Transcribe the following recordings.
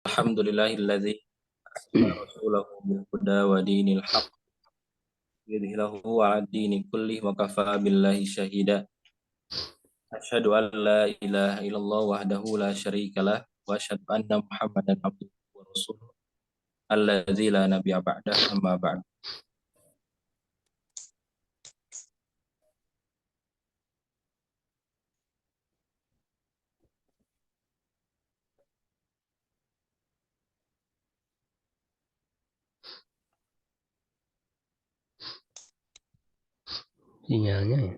Alhamdulillahilladzi arsala rasulahu bil huda wa dinil haqq yudhhirahu 'ala dini kullih wa kafaa billahi syahida. Asyhadu an la ilaha illallah wahdahu la syarikalah wa asyhadu anna Muhammadan abduhu wa rasuluh alladzi la nabiyya ba'dah amma ba'd. Sinyalnya ya.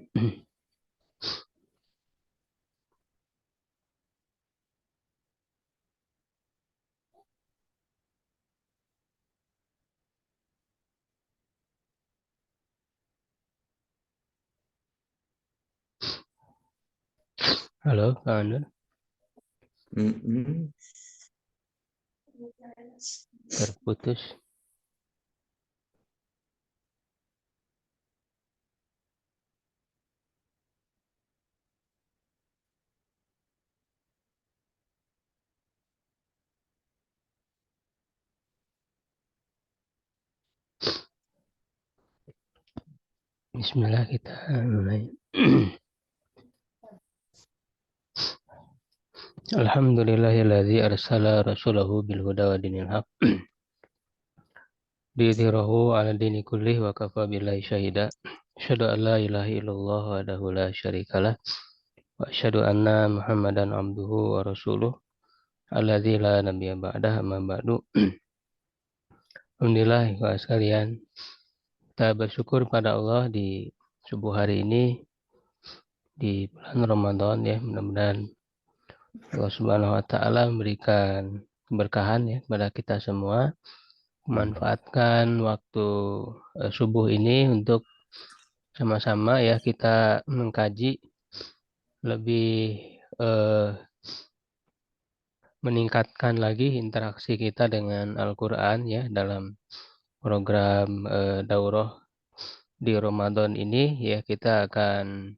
Halo, Pak Anwar. Terputus. Bismillah, kita mulai. Alhamdulillahilladzi arsala rasulahu bil huda wa dinil haq liyudhhirahu 'ala dini kullih wa kafaa billahi syahida. Asyhadu an la ilaha illallah wahdahu la syarikalah wa asyhadu anna Muhammadan abduhu wa rasuluh alladzi la nabiyya ba'dah amma ba'du. Alhamdulillah wa sekalian, kita bersyukur pada Allah di subuh hari ini di bulan Ramadan ya. Mudah-mudahan Allah Subhanahu wa taala memberikan keberkahan ya kepada kita semua, memanfaatkan waktu subuh ini untuk sama-sama ya kita mengkaji lebih meningkatkan lagi interaksi kita dengan Al-Qur'an ya dalam program daurah di Ramadan ini ya. Kita akan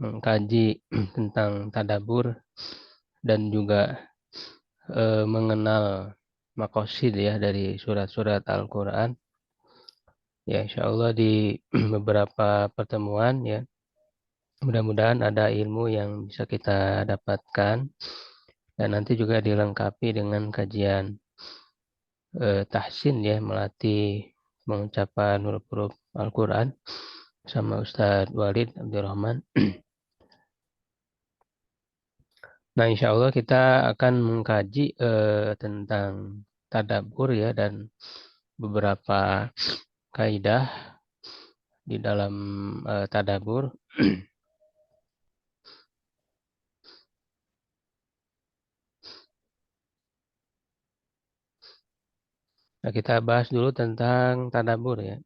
mengkaji tentang tadabbur dan juga mengenal maqasid ya dari surat-surat Al-Qur'an. Ya, insyaallah di beberapa pertemuan ya, mudah-mudahan ada ilmu yang bisa kita dapatkan dan nanti juga dilengkapi dengan kajian tahsin ya, melatih pengucapan huruf-huruf Al-Qur'an sama Ustadz Walid Abdurrahman. Nah, insya Allah kita akan mengkaji tentang tadabbur ya dan beberapa kaidah di dalam tadabbur. Nah, kita bahas dulu tentang tadabbur ya.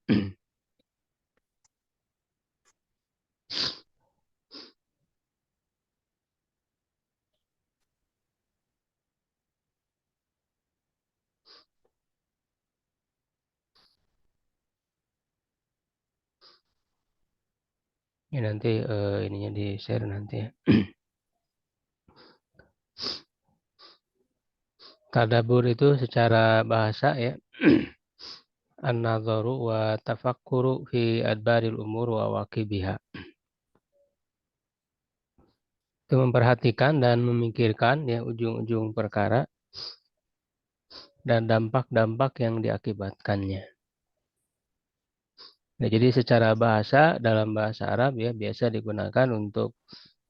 Ya nanti ininya di share nanti ya. Tadabbur itu secara bahasa ya an-nadharu wa tafakkuru fi adbaril umur wa waqibiha. Itu memperhatikan dan memikirkan ya ujung-ujung perkara dan dampak-dampak yang diakibatkannya. Nah, jadi secara bahasa dalam bahasa Arab ya biasa digunakan untuk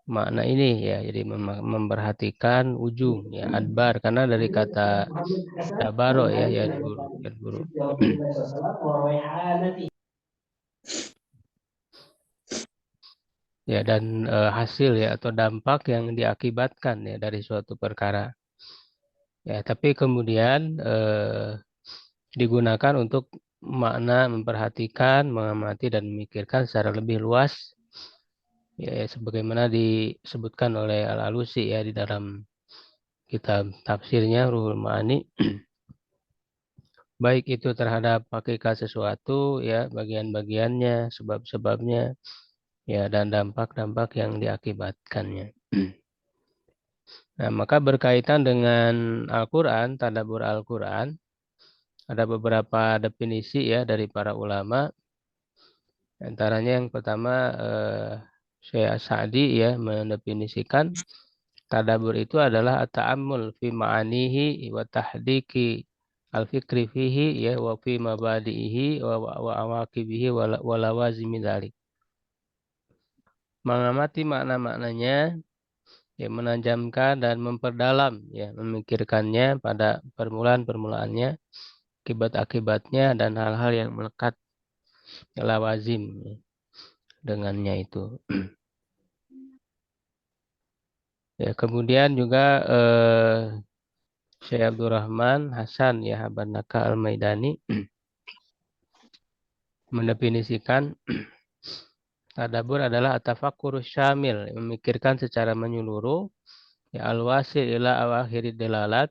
makna ini ya. Jadi memperhatikan ujung ya adbar karena dari kata dabaro ya yadburu. Ya dan hasil ya atau dampak yang diakibatkan ya dari suatu perkara. Ya, tapi kemudian digunakan untuk makna memperhatikan, mengamati dan memikirkan secara lebih luas ya, sebagaimana disebutkan oleh Al-Alusi ya di dalam kitab tafsirnya Ruhul Ma'ani. Baik itu terhadap hakikat sesuatu ya, bagian-bagiannya, sebab-sebabnya ya dan dampak-dampak yang diakibatkannya. Nah, maka berkaitan dengan Al-Quran, tadabbur Al-Quran, ada beberapa definisi ya dari para ulama. Antaranya yang pertama, Syekh Sa'di ya mendefinisikan tadabbur itu adalah at-ta'ammul fi ma'anihi wa tahdiki al-fikri fihi ya wa fi mabadihi wa awaqibihi wa lawazimi dzalik. Mengamati makna-maknanya, ya menajamkan dan memperdalam ya memikirkannya pada permulaan-permulaannya, akibat-akibatnya dan hal-hal yang melekat lawazim ya, dengannya itu. Ya, kemudian juga Syekh Abdurrahman Hasan ya Habanaka Al-Maidani mendefinisikan tadabbur adalah at-tafakkur syamil, memikirkan secara menyeluruh, ya al-wasil ila awakhir dalalat,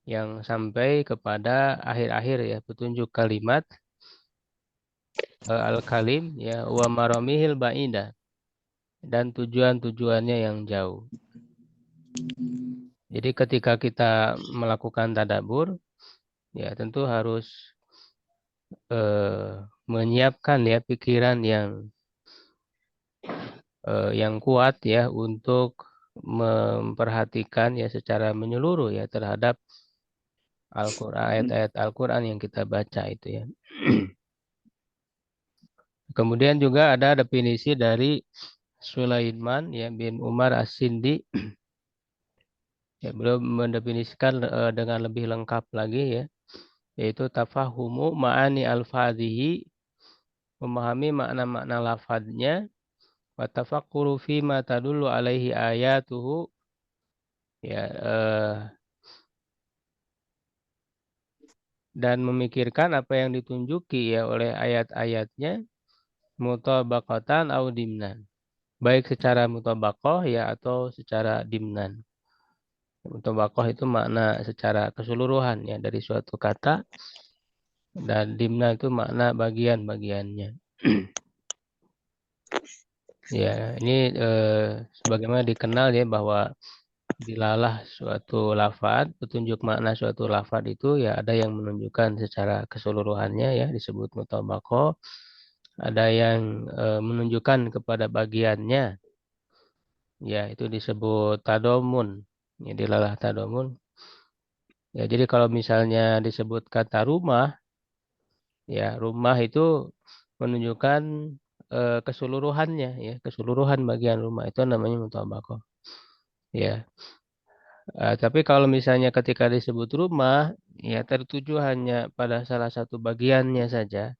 yang sampai kepada akhir-akhir ya petunjuk kalimat, al-kalim ya wa maramihil ba'idah, dan tujuan-tujuannya yang jauh. Jadi ketika kita melakukan tadabbur, ya tentu harus menyiapkan ya pikiran yang kuat ya untuk memperhatikan ya secara menyeluruh ya terhadap Al-Quran, ayat-ayat Al-Quran yang kita baca itu ya. Kemudian juga ada definisi dari Sulaiman ya bin Umar As-Sindi. Ya, beliau mendefinisikan dengan lebih lengkap lagi ya, yaitu tafahumu ma'ani al-fadhihi, memahami makna-makna lafadznya, wa tafakkuru fi ma tadullu alaihi ayatuhu, ya dan memikirkan apa yang ditunjuki ya oleh ayat-ayatnya, mutabaqatan au dimnan, baik secara mutabaqah ya atau secara dimnan. Mutabaqah itu makna secara keseluruhan ya dari suatu kata, dan dimna itu makna bagian-bagiannya. Ya, ini sebagaimana dikenal ya bahwa dilalah suatu lafaz, petunjuk makna suatu lafaz itu ya ada yang menunjukkan secara keseluruhannya ya disebut mutabaqah, ada yang menunjukkan kepada bagiannya ya itu disebut tadomun. Ya, dilalah tadomun. Ya, jadi kalau misalnya disebut kata rumah, ya rumah itu menunjukkan keseluruhannya ya, keseluruhan bagian rumah itu namanya mutabaqah. Ya. Tapi kalau misalnya ketika disebut rumah, ya tertuju hanya pada salah satu bagiannya saja.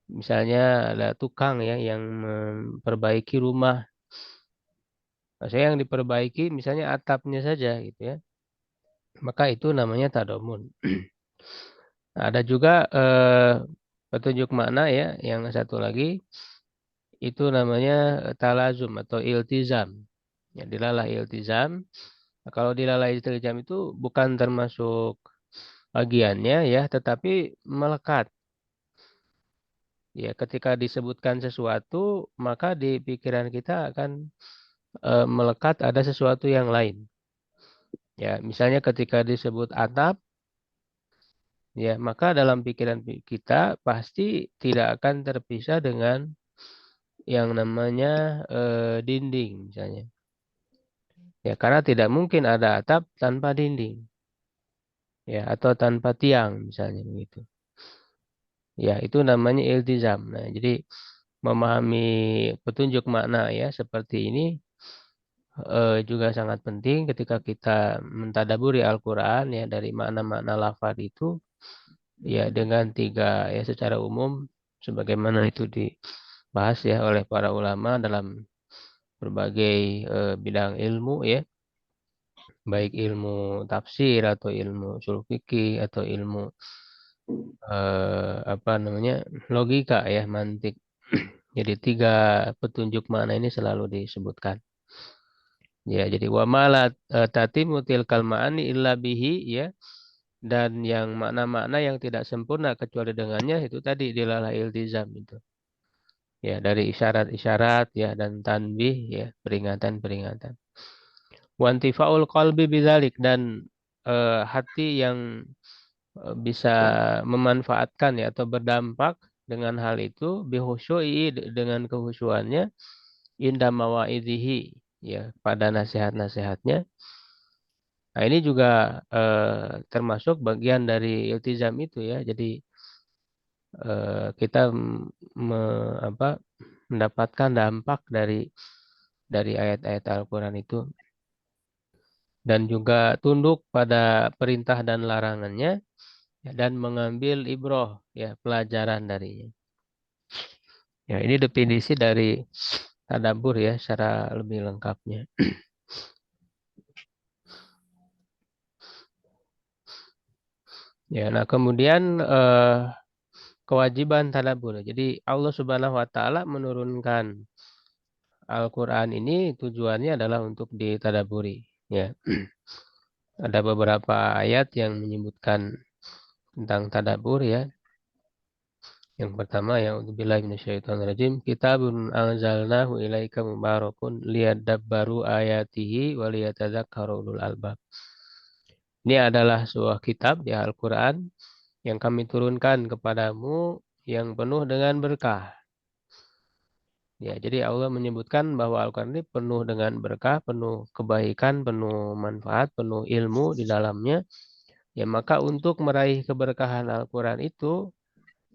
Misalnya ada tukang ya yang memperbaiki rumah. Maksudnya yang diperbaiki misalnya atapnya saja gitu ya. Maka itu namanya tadomun. Ada juga petunjuk makna ya, yang satu lagi itu namanya talazum atau iltizam. Ya, dilalah iltizam. Nah, kalau dilalah iltizam itu bukan termasuk bagiannya ya, tetapi melekat. Ya, ketika disebutkan sesuatu, maka di pikiran kita akan melekat ada sesuatu yang lain. Ya, misalnya ketika disebut atap, ya, maka dalam pikiran kita pasti tidak akan terpisah dengan yang namanya dinding misalnya. Ya, karena tidak mungkin ada atap tanpa dinding. Ya, atau tanpa tiang misalnya begitu. Ya, itu namanya iltizam. Nah, jadi memahami petunjuk makna ya seperti ini juga sangat penting ketika kita mentadaburi Al-Quran ya dari makna-makna lafaz itu ya dengan tiga ya secara umum sebagaimana itu dibahas ya oleh para ulama dalam berbagai bidang ilmu ya, baik ilmu tafsir atau ilmu ushul fikih atau ilmu apa namanya logika ya mantik. Jadi tiga petunjuk makna ini selalu disebutkan. Ya, jadi wa malat tatimu tilkal ma'ani illa bihi ya, dan yang makna-makna yang tidak sempurna kecuali dengannya itu tadi dilalah iltizam itu. Ya, dari isyarat-isyarat ya dan tanbih ya, peringatan-peringatan. Wantifaul qalbi bidzalik, dan hati yang bisa memanfaatkan ya atau berdampak dengan hal itu bihusyui, dengan kehusuannya, inda mawaidihi, ya pada nasihat-nasihatnya. Nah, ini juga termasuk bagian dari iltizam itu ya. Jadi kita apa, mendapatkan dampak dari ayat-ayat Al-Quran itu, dan juga tunduk pada perintah dan larangannya, ya, dan mengambil ibroh, ya pelajaran darinya. Ya, ini definisi dari tadabbur ya secara lebih lengkapnya. Ya, nah kemudian kewajiban tadabbur. Jadi Allah Subhanahu wa taala menurunkan Al-Qur'an ini tujuannya adalah untuk ditadaburi, ya. Ada beberapa ayat yang menyebutkan tentang tadabbur ya. Yang pertama ya, auzubillahi minasyaitonirrajim, kitabun anzalnahu ilaika mubarakun liyadabbaru ayatihi wa liyatadzakkaru ulul albab. Ini adalah sebuah kitab ya, Al-Qur'an, yang kami turunkan kepadamu yang penuh dengan berkah. Ya, jadi Allah menyebutkan bahwa Al-Quran ini penuh dengan berkah, penuh kebaikan, penuh manfaat, penuh ilmu di dalamnya. Ya, maka untuk meraih keberkahan Al-Quran itu,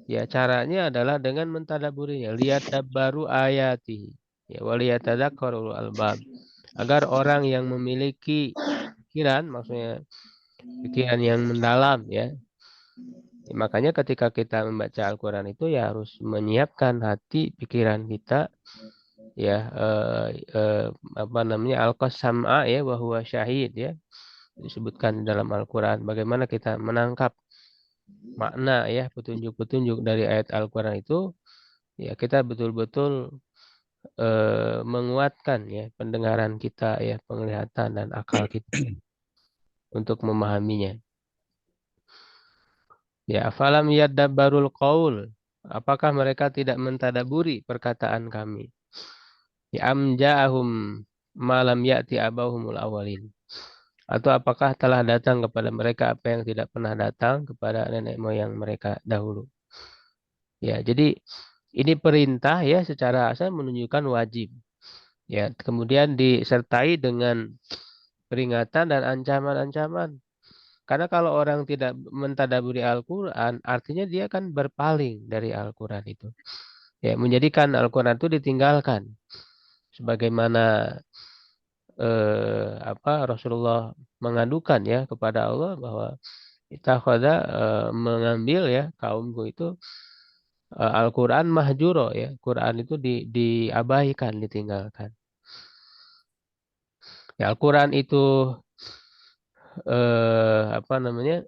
ya caranya adalah dengan mentadaburinya. Lihat baru ayati. Ya, waliyatadzakkarul albab. Agar orang yang memiliki pikiran, maksudnya pikiran yang mendalam, ya. Makanya ketika kita membaca Al-Quran itu ya harus menyiapkan hati, pikiran kita, ya apa namanya, al-qasam'a ya bahwa syahid ya, disebutkan dalam Al-Quran. Bagaimana kita menangkap makna ya, petunjuk-petunjuk dari ayat Al-Quran itu, ya kita betul-betul menguatkan ya pendengaran kita ya, penglihatan dan akal kita untuk memahaminya. Ya, afalam yadabbarul qaul. Apakah mereka tidak mentadaburi perkataan kami? Ya, am ja'ahum malam ya'ti abahumul awalin. Atau apakah telah datang kepada mereka apa yang tidak pernah datang kepada nenek moyang mereka dahulu? Ya, jadi ini perintah ya, secara asal menunjukkan wajib. Ya, kemudian disertai dengan peringatan dan ancaman-ancaman. Karena kalau orang tidak mentadaburi Al-Quran, artinya dia kan berpaling dari Al-Quran itu. Ya, menjadikan Al-Quran itu ditinggalkan. Sebagaimana apa, Rasulullah mengadukan ya kepada Allah bahwa ittakhadha, mengambil ya kaumku itu Al-Quran mahjuro ya. Quran itu diabaikan, ditinggalkan. Ya, Al-Quran itu apa namanya,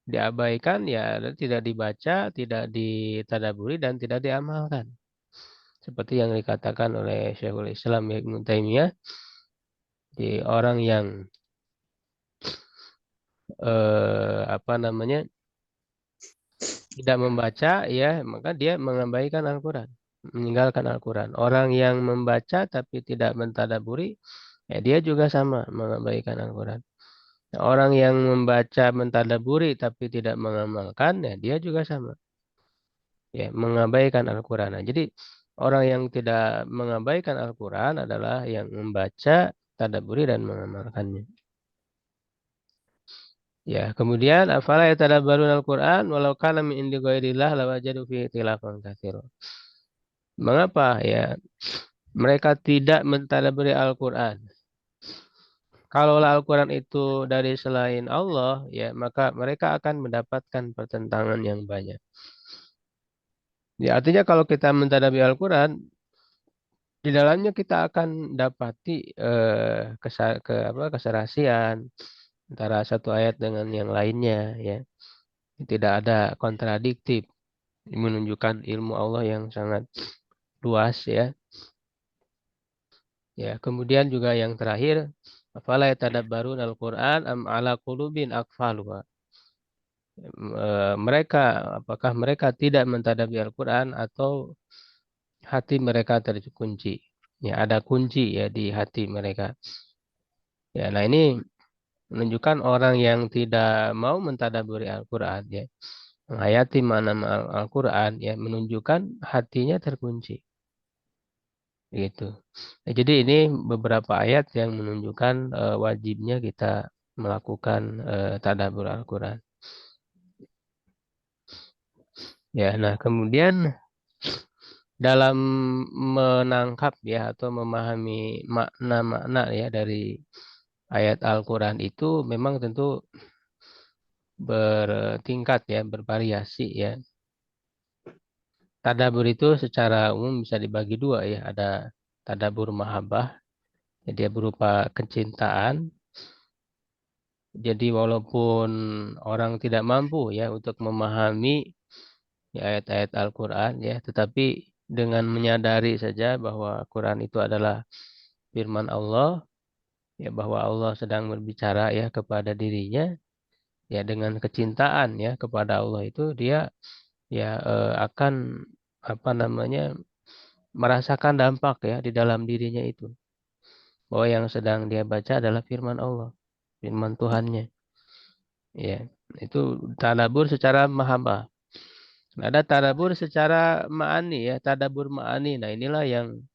diabaikan ya, tidak dibaca, tidak ditadaburi, dan tidak diamalkan. Seperti yang dikatakan oleh Syekhul Islam Ibnu Taimiyah, di orang yang apa namanya, tidak membaca ya, maka dia mengabaikan Al-Quran, meninggalkan Al-Quran. Orang yang membaca tapi tidak mentadaburi, ya dia juga sama mengabaikan Al-Quran. Nah, orang yang membaca mentadaburi tapi tidak mengamalkan, ya dia juga sama ya mengabaikan Al-Quran. Nah, jadi orang yang tidak mengabaikan Al-Quran adalah yang membaca, tadaburi, dan mengamalkannya. Ya, kemudian afala yatadabbarun al-Qur'an walau kana min indi ghairillah lawajadu fihi ikhtilafan katsiran. Mengapa ya mereka tidak mentadabburi Al-Qur'an? Kalau Al-Quran itu dari selain Allah, ya maka mereka akan mendapatkan pertentangan yang banyak. Ya, artinya kalau kita mentadabburi Al-Quran, di dalamnya kita akan dapati keserasian antara satu ayat dengan yang lainnya, ya. Tidak ada kontradiktif, menunjukkan ilmu Allah yang sangat luas ya. Ya, kemudian juga yang terakhir, afala yatadabbarun al-Qur'an am ala qulubin aqfaluha. Mereka, apakah mereka tidak mentadabburi Al-Qur'an atau hati mereka terkunci? Ya, ada kunci ya di hati mereka. Ya, nah ini menunjukkan orang yang tidak mau mentadaburi Al-Quran ya, menghayati makna Al-Quran ya, menunjukkan hatinya terkunci. Gitu. Nah, jadi ini beberapa ayat yang menunjukkan wajibnya kita melakukan tadabbur Al-Quran. Ya, nah kemudian dalam menangkap ya atau memahami makna-makna ya dari ayat Al-Quran itu memang tentu bertingkat ya, bervariasi ya. Tadabbur itu secara umum bisa dibagi dua ya. Ada tadabbur mahabbah, jadi dia berupa kecintaan. Jadi walaupun orang tidak mampu ya untuk memahami ya, ayat-ayat Al-Quran ya, tetapi dengan menyadari saja bahwa Quran itu adalah firman Allah, ya bahwa Allah sedang berbicara ya kepada dirinya, ya dengan kecintaan ya kepada Allah itu dia ya akan apa namanya merasakan dampak ya di dalam dirinya itu, bahwa yang sedang dia baca adalah firman Allah, firman Tuhannya. Ya, itu tadabbur secara mahabbah. Ada tadabbur secara ma'ani ya, tadabbur ma'ani. Nah, inilah yang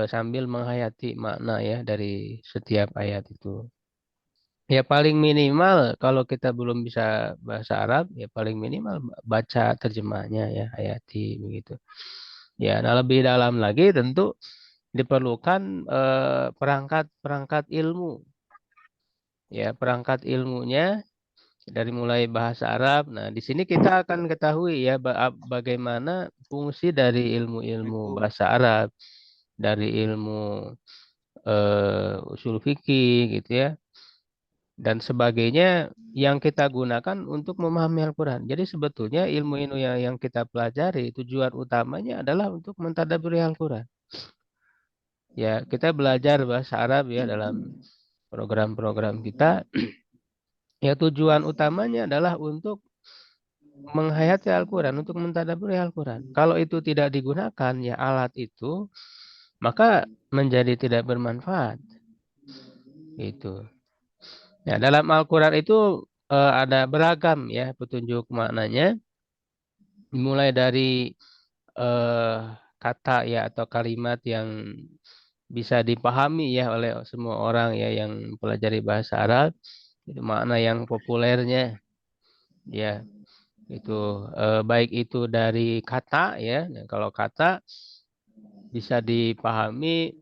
sambil menghayati makna ya dari setiap ayat itu. Ya paling minimal kalau kita belum bisa bahasa Arab, ya paling minimal baca terjemahnya ya, hayati begitu. Ya, nah lebih dalam lagi tentu diperlukan perangkat-perangkat ilmu. Ya, perangkat ilmunya dari mulai bahasa Arab. Nah, di sini kita akan ketahui ya bagaimana fungsi dari ilmu-ilmu bahasa Arab, dari ilmu usul fikih gitu ya, dan sebagainya yang kita gunakan untuk memahami Al-Quran. Jadi sebetulnya ilmu-ilmu yang kita pelajari tujuan utamanya adalah untuk mentadabburi Al-Quran. Ya, kita belajar bahasa Arab ya dalam program-program kita. Ya, tujuan utamanya adalah untuk menghayati Al-Quran, untuk mentadabburi Al-Quran. Kalau itu tidak digunakan, ya alat itu, maka menjadi tidak bermanfaat. Itu. Ya, dalam Al-Quran itu ada beragam ya petunjuk maknanya, mulai dari eh, kata ya atau kalimat yang bisa dipahami ya oleh semua orang ya yang mempelajari bahasa Arab, itu makna yang populernya ya itu baik itu dari kata ya. Nah, kalau kata bisa dipahami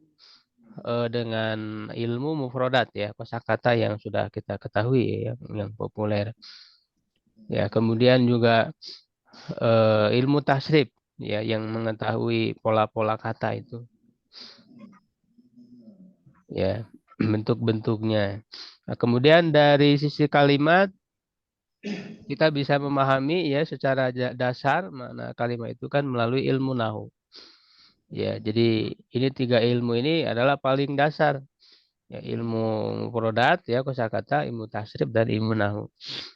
dengan ilmu mufrodat ya, kosakata yang sudah kita ketahui ya, yang populer. Ya, kemudian juga ilmu tasrif ya yang mengetahui pola-pola kata itu ya, bentuk-bentuknya. Nah, kemudian dari sisi kalimat kita bisa memahami ya secara dasar makna kalimat itu kan melalui ilmu nahu. Ya, jadi ini tiga ilmu ini adalah paling dasar. Ya, ilmu mufrodat ya kosakata, ilmu tasrif dan ilmu nahu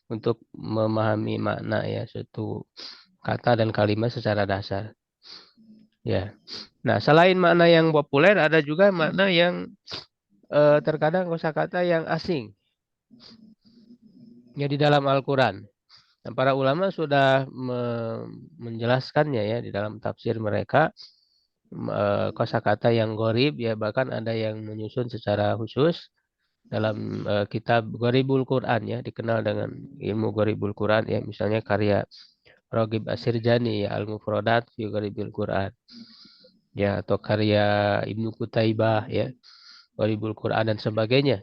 untuk memahami makna ya suatu kata dan kalimat secara dasar. Ya. Nah, selain makna yang populer ada juga makna yang terkadang kosakata yang asing ya di dalam Al-Qur'an. Dan para ulama sudah menjelaskannya ya di dalam tafsir mereka, kosakata yang gharib ya bahkan ada yang menyusun secara khusus dalam kitab Gharibul Quran ya, dikenal dengan ilmu Gharibul Quran ya, misalnya karya Raghib Asirjani ya Al-Mufradat fi Gharibul Quran ya, atau karya Ibnu Qutaibah ya Gharibul Quran dan sebagainya.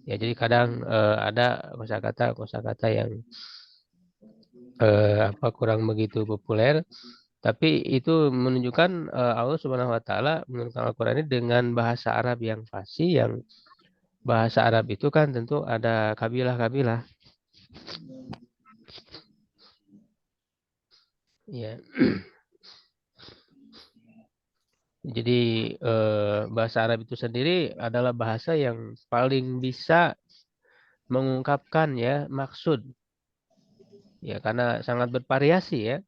Ya, jadi kadang ada kosakata yang apa kurang begitu populer, tapi itu menunjukkan Allah Subhanahu wa taala menurunkan Al-Qur'an ini dengan bahasa Arab yang fasih, yang bahasa Arab itu kan tentu ada kabilah-kabilah. Ya. Jadi bahasa Arab itu sendiri adalah bahasa yang paling bisa mengungkapkan ya maksud ya karena sangat bervariasi ya.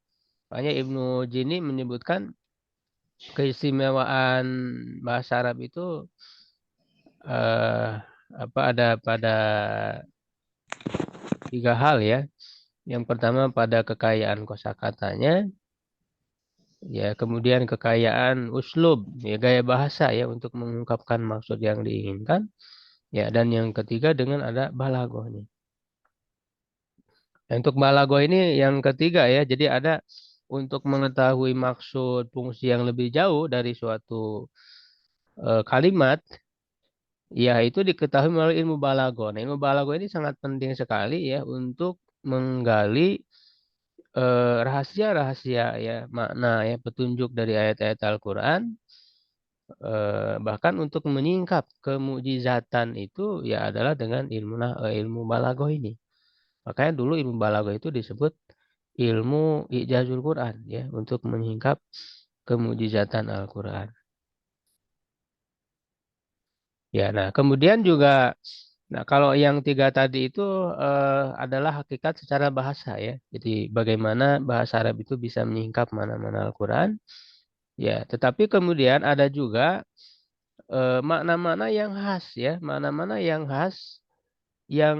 Makanya Ibnu Jini menyebutkan keistimewaan bahasa Arab itu ada pada 3 hal ya. Yang pertama pada kekayaan kosakatanya, ya kemudian kekayaan uslub, ya gaya bahasa ya untuk mengungkapkan maksud yang diinginkan, ya dan yang ketiga dengan ada balagohnya. Untuk balagoh ini yang ketiga ya, jadi ada untuk mengetahui maksud fungsi yang lebih jauh dari suatu kalimat, ya itu diketahui melalui ilmu balagoh. Nah, ilmu balagoh ini sangat penting sekali ya untuk menggali rahasia-rahasia ya makna ya petunjuk dari ayat-ayat Al-Quran, bahkan untuk menyingkap kemujizatan itu ya adalah dengan ilmu balagoh ini. Makanya dulu ilmu balagoh itu disebut ilmu ijazul Quran ya untuk menyingkap kemujizatan Al-Quran. Ya, nah kemudian juga, nah kalau yang 3 tadi itu adalah hakikat secara bahasa ya. Jadi bagaimana bahasa Arab itu bisa menyingkap mana-mana Al-Quran. Ya, tetapi kemudian ada juga makna-makna yang khas ya, makna-makna yang khas yang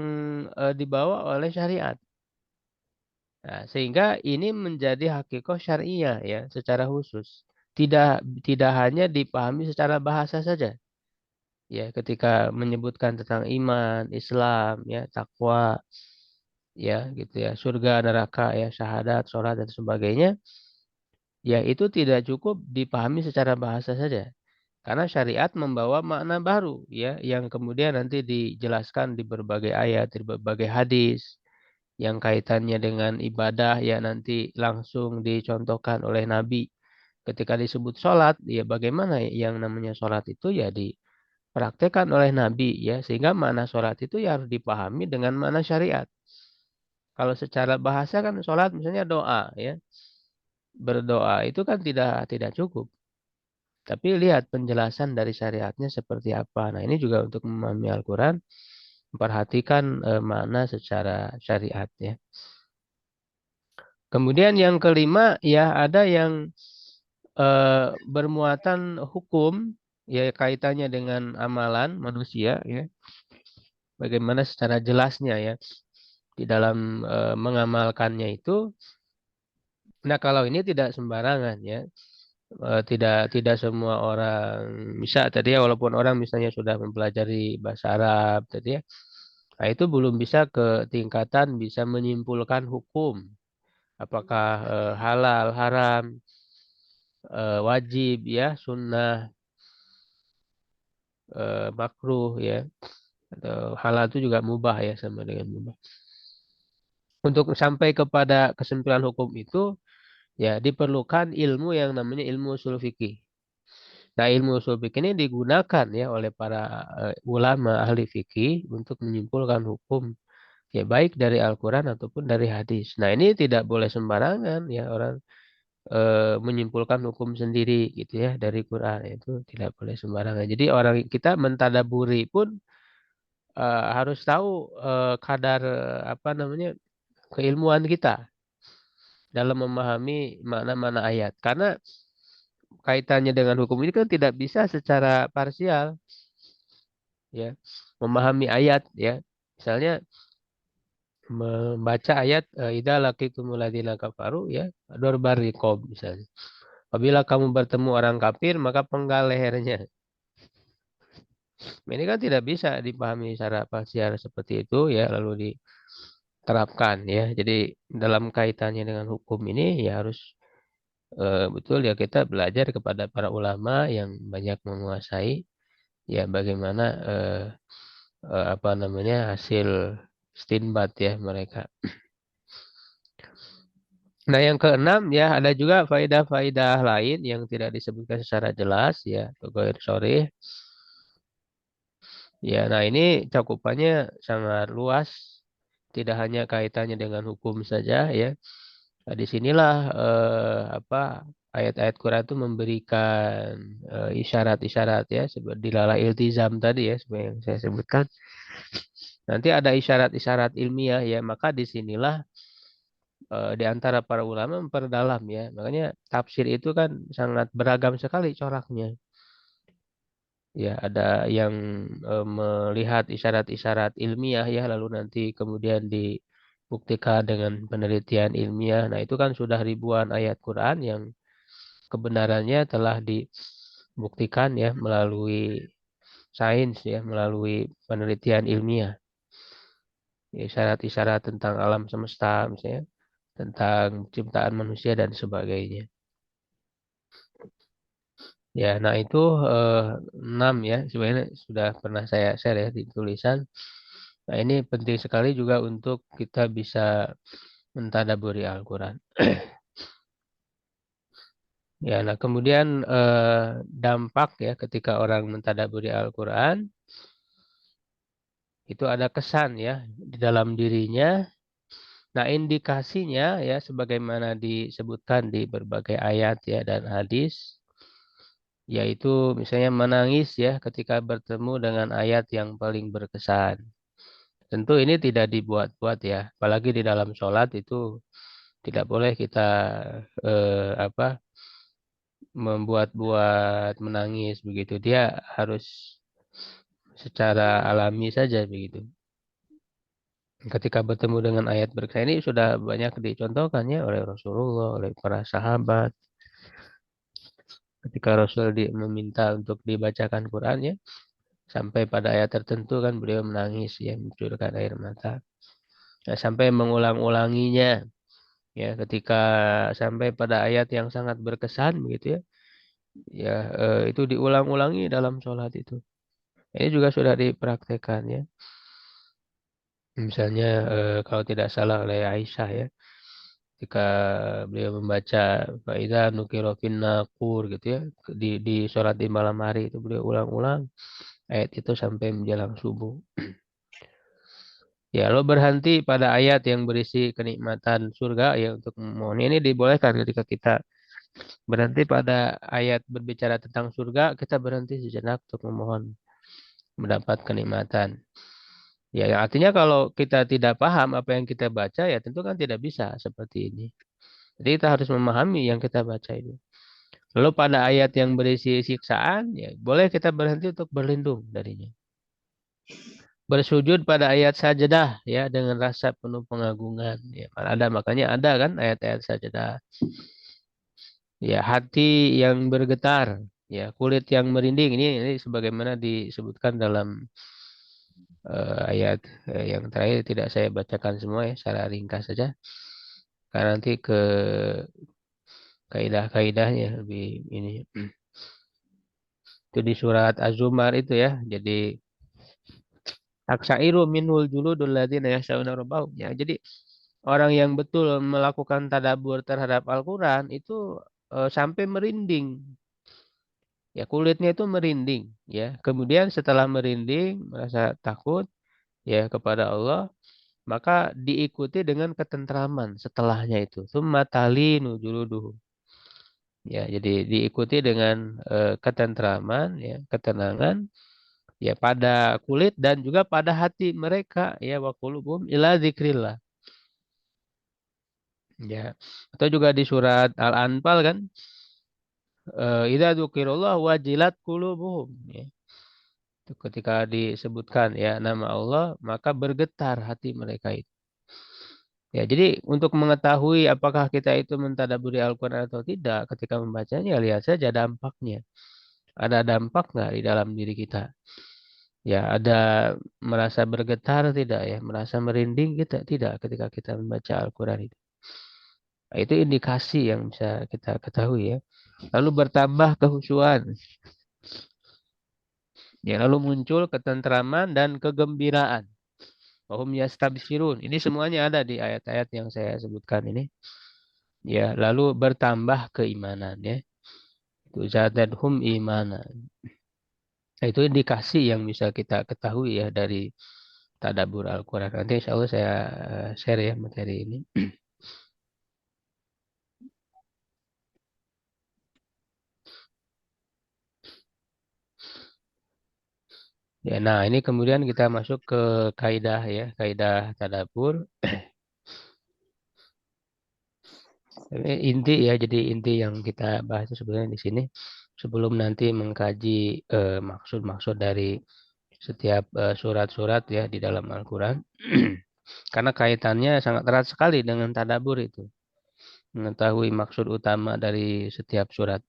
dibawa oleh syariat. Nah, sehingga ini menjadi hakikat syariah ya secara khusus. Tidak hanya dipahami secara bahasa saja. Ya, ketika menyebutkan tentang iman, Islam, ya, takwa, ya, gitu ya, surga, neraka, ya, syahadat, sholat dan sebagainya, ya itu tidak cukup dipahami secara bahasa saja. Karena syariat membawa makna baru, ya, yang kemudian nanti dijelaskan di berbagai ayat, di berbagai hadis, yang kaitannya dengan ibadah, ya nanti langsung dicontohkan oleh Nabi. Ketika disebut sholat, ya bagaimana yang namanya sholat itu ya dipraktekkan oleh Nabi ya sehingga makna sholat itu ya harus dipahami dengan makna syariat. Kalau secara bahasa kan sholat misalnya doa ya berdoa itu kan tidak cukup. Tapi lihat penjelasan dari syariatnya seperti apa. Nah ini juga untuk memahami Al-Quran memperhatikan makna secara syariat ya. Kemudian yang kelima ya ada yang bermuatan hukum ya kaitannya dengan amalan manusia ya. Bagaimana secara jelasnya ya di dalam mengamalkannya itu. Nah, kalau ini tidak sembarangan ya. Tidak tidak semua orang bisa tadi ya walaupun orang misalnya sudah mempelajari bahasa Arab tadi ya. Nah, itu belum bisa ke tingkatan bisa menyimpulkan hukum. Apakah halal, haram, wajib ya, sunnah, makruh ya. Atau halal itu juga mubah ya sama dengan mubah. Untuk sampai kepada kesimpulan hukum itu ya diperlukan ilmu yang namanya ilmu ushul fikih. Nah, ilmu ushul fikih ini digunakan ya oleh para ulama ahli fikih untuk menyimpulkan hukum ya baik dari Al-Quran ataupun dari hadis. Nah, ini tidak boleh sembarangan ya orang menyimpulkan hukum sendiri gitu ya dari Quran itu tidak boleh sembarangan. Jadi orang kita mentadaburi pun harus tahu kadar apa namanya keilmuan kita dalam memahami mana-mana ayat. Karena kaitannya dengan hukum ini kan tidak bisa secara parsial ya. Memahami ayat ya. Misalnya membaca ayat idza laqitumul ladzina kafaru ya dorbar riqab misalnya. Apabila kamu bertemu orang kafir maka penggal lehernya. Ini kan tidak bisa dipahami secara parsial seperti itu ya lalu diterapkan ya. Jadi dalam kaitannya dengan hukum ini ya harus betul ya kita belajar kepada para ulama yang banyak menguasai ya bagaimana apa namanya hasil istinbat ya mereka. Nah yang keenam ya ada juga faidah-faidah lain yang tidak disebutkan secara jelas ya atau ghair sharih. Ya nah ini cakupannya sangat luas tidak hanya kaitannya dengan hukum saja ya. Nah, disinilah apa ayat-ayat Quran itu memberikan isyarat-isyarat ya seperti dilalah iltizam tadi ya seperti yang saya sebutkan. Nanti ada isyarat-isyarat ilmiah ya maka disinilah di antara para ulama memperdalam ya. Makanya tafsir itu kan sangat beragam sekali coraknya. Ya, ada yang melihat isyarat-isyarat ilmiah ya, lalu nanti kemudian dibuktikan dengan penelitian ilmiah. Nah, itu kan sudah ribuan ayat Quran yang kebenarannya telah dibuktikan ya melalui sains ya, melalui penelitian ilmiah. Isyarat-isyarat tentang alam semesta misalnya, tentang ciptaan manusia dan sebagainya. Ya, nah itu eh, 6 ya, sebenarnya sudah pernah saya share ya di tulisan. Nah, ini penting sekali juga untuk kita bisa mentadaburi Al-Quran. Ya, nah kemudian dampak ya ketika orang mentadaburi Al-Quran, itu ada kesan ya di dalam dirinya. Nah, indikasinya ya sebagaimana disebutkan di berbagai ayat ya dan hadis, yaitu misalnya menangis ya ketika bertemu dengan ayat yang paling berkesan. Tentu ini tidak dibuat-buat ya, apalagi di dalam sholat itu tidak boleh kita apa membuat-buat menangis begitu. Dia harus secara alami saja begitu. Ketika bertemu dengan ayat berkesan ini sudah banyak dicontohkan ya oleh Rasulullah, oleh para sahabat. Ketika Rasul meminta untuk dibacakan Quran ya, sampai pada ayat tertentu kan beliau menangis ya, mencurahkan air mata. Nah, sampai mengulang-ulanginya ya ketika sampai pada ayat yang sangat berkesan begitu ya. Ya, itu diulang-ulangi dalam sholat itu. Ini juga sudah dipraktekkan ya. Misalnya kalau tidak salah oleh Aisyah ya, ketika beliau membaca Faiza Nukiro Nakur gitu ya, di sholat di malam hari itu beliau ulang-ulang ayat itu sampai menjelang subuh. Ya, lo berhenti pada ayat yang berisi kenikmatan surga ya untuk memohon. Ini dibolehkan ketika kita berhenti pada ayat berbicara tentang surga, kita berhenti sejenak untuk memohon mendapat kenikmatan. Ya, yang artinya kalau kita tidak paham apa yang kita baca, ya tentu kan tidak bisa seperti ini. Jadi kita harus memahami yang kita baca itu. Lalu pada ayat yang berisi siksaan, ya boleh kita berhenti untuk berlindung darinya. Bersujud pada ayat sajadah, ya dengan rasa penuh pengagungan. Ya, ada makanya ada kan ayat-ayat sajadah. Ya, hati yang bergetar, ya kulit yang merinding ini sebagaimana disebutkan dalam ayat yang terakhir tidak saya bacakan semua ya secara ringkas saja karena nanti ke kaidah-kaidahnya lebih ini itu di surat Az-Zumar itu ya jadi taksairu minhul juludul ladzina yakhshawna rabbahum ya jadi orang yang betul melakukan tadabbur terhadap Al-Qur'an itu sampai merinding ya kulitnya itu merinding ya kemudian setelah merinding merasa takut ya kepada Allah maka diikuti dengan ketentraman setelahnya itu. Summa talinu juluduhum. Ya, jadi diikuti dengan ketentraman, ya, ketenangan, ya pada kulit dan juga pada hati mereka, ya wa qulubuhum ila dzikrillah. Ya, atau juga di surat Al-Anfal kan, idza dzukirallah wajilat qulubuhum. Ya, itu ketika disebutkan ya nama Allah, maka bergetar hati mereka itu. Ya, jadi untuk mengetahui apakah kita itu mentadabburi Al-Quran atau tidak, ketika membacanya lihat saja dampaknya. Ada dampak nggak di dalam diri kita? Ya, ada merasa bergetar tidak ya, merasa merinding kita tidak ketika kita membaca Al-Quran itu. Nah, itu indikasi yang bisa kita ketahui ya. Lalu bertambah kehusuan. Ya, lalu muncul ketentraman dan kegembiraan. Wahum yastabshirun. Ini semuanya ada di ayat-ayat yang saya sebutkan ini. Ya, lalu bertambah keimanan ya. Itu zadadhum imanan. Nah, itu indikasi yang bisa kita ketahui ya dari tadabbur Al-Quran. Nanti insya Allah saya share ya materi ini. Ya, nah ini kemudian kita masuk ke kaidah ya, kaidah tadabbur. Inti ya, jadi inti yang kita bahas itu sebenarnya di sini sebelum nanti mengkaji maksud-maksud dari setiap surat-surat ya di dalam Al-Quran. Karena kaitannya sangat erat sekali dengan tadabbur itu. Mengetahui maksud utama dari setiap surat.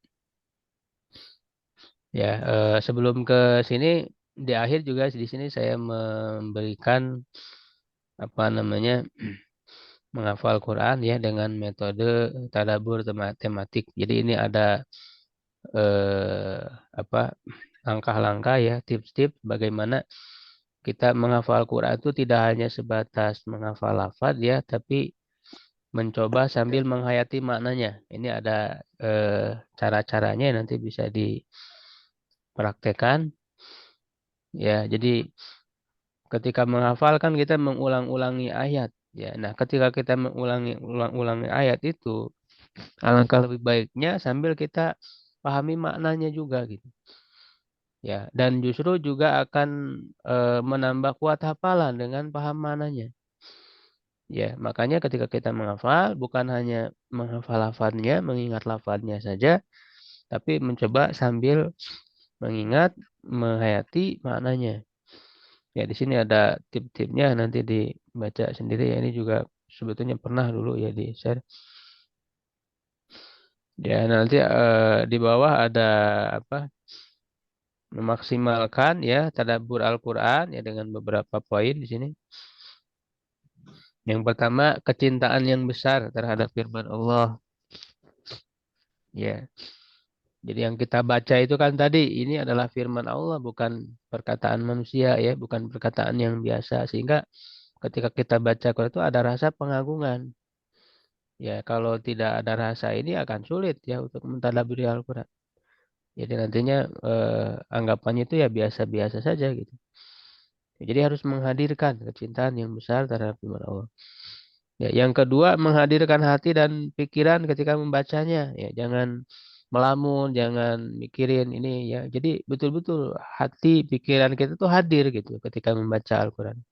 Ya, sebelum ke sini di akhir juga di sini saya memberikan apa namanya menghafal Quran ya dengan metode tadabbur tematik. Jadi ini ada eh, apa langkah-langkah ya, tips-tips bagaimana kita menghafal Quran itu tidak hanya sebatas menghafal lafaz ya, tapi mencoba sambil menghayati maknanya. Ini ada cara-caranya nanti bisa dipraktekkan ya. Jadi ketika menghafal kan kita mengulang-ulangi ayat ya. Nah, ketika kita mengulang-ulangi ayat itu alangkah lebih baiknya sambil kita pahami maknanya juga gitu. Ya, dan justru juga akan menambah kuat hafalan dengan paham maknanya. Ya, makanya ketika kita menghafal bukan hanya menghafal lafadznya, mengingat lafadznya saja, tapi mencoba sambil mengingat, menghayati maknanya. Ya, di sini ada tip-tipnya nanti dibaca sendiri ya. Ini juga sebetulnya pernah dulu ya di share. Ya, nanti di bawah ada apa? Memaksimalkan ya tadabbur Al-Qur'an ya dengan beberapa poin di sini. Yang pertama, kecintaan yang besar terhadap firman Allah. Ya. Jadi yang kita baca itu kan tadi ini adalah firman Allah bukan perkataan manusia ya, bukan perkataan yang biasa sehingga ketika kita baca Quran itu ada rasa pengagungan. Ya, kalau tidak ada rasa ini akan sulit ya untuk mentadabburi Al-Quran. Jadi nantinya anggapannya itu ya biasa-biasa saja gitu. Jadi harus menghadirkan kecintaan yang besar terhadap firman Allah. Ya, yang kedua menghadirkan hati dan pikiran ketika membacanya. Ya, jangan melamun, jangan mikirin ini ya. Jadi betul-betul hati pikiran kita tuh hadir gitu ketika membaca Al-Quran.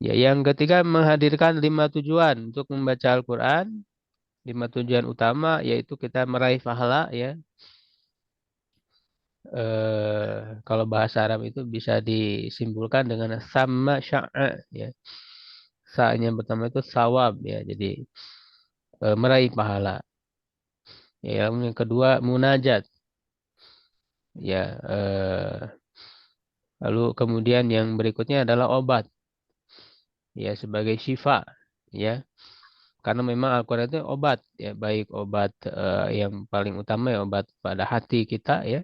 Ya, yang ketiga menghadirkan 5 tujuan untuk membaca Al-Quran. 5 tujuan utama yaitu kita meraih pahala ya. Kalau bahasa Arab itu bisa disimpulkan dengan sama sya'a ya. Sa-nya pertama itu sawab ya. Jadi meraih pahala. Ya, yang kedua munajat. Ya, lalu kemudian yang berikutnya adalah obat. Ya, sebagai syifa. Ya, karena memang Al-Quran itu obat. Ya, baik obat yang paling utama ya obat pada hati kita ya.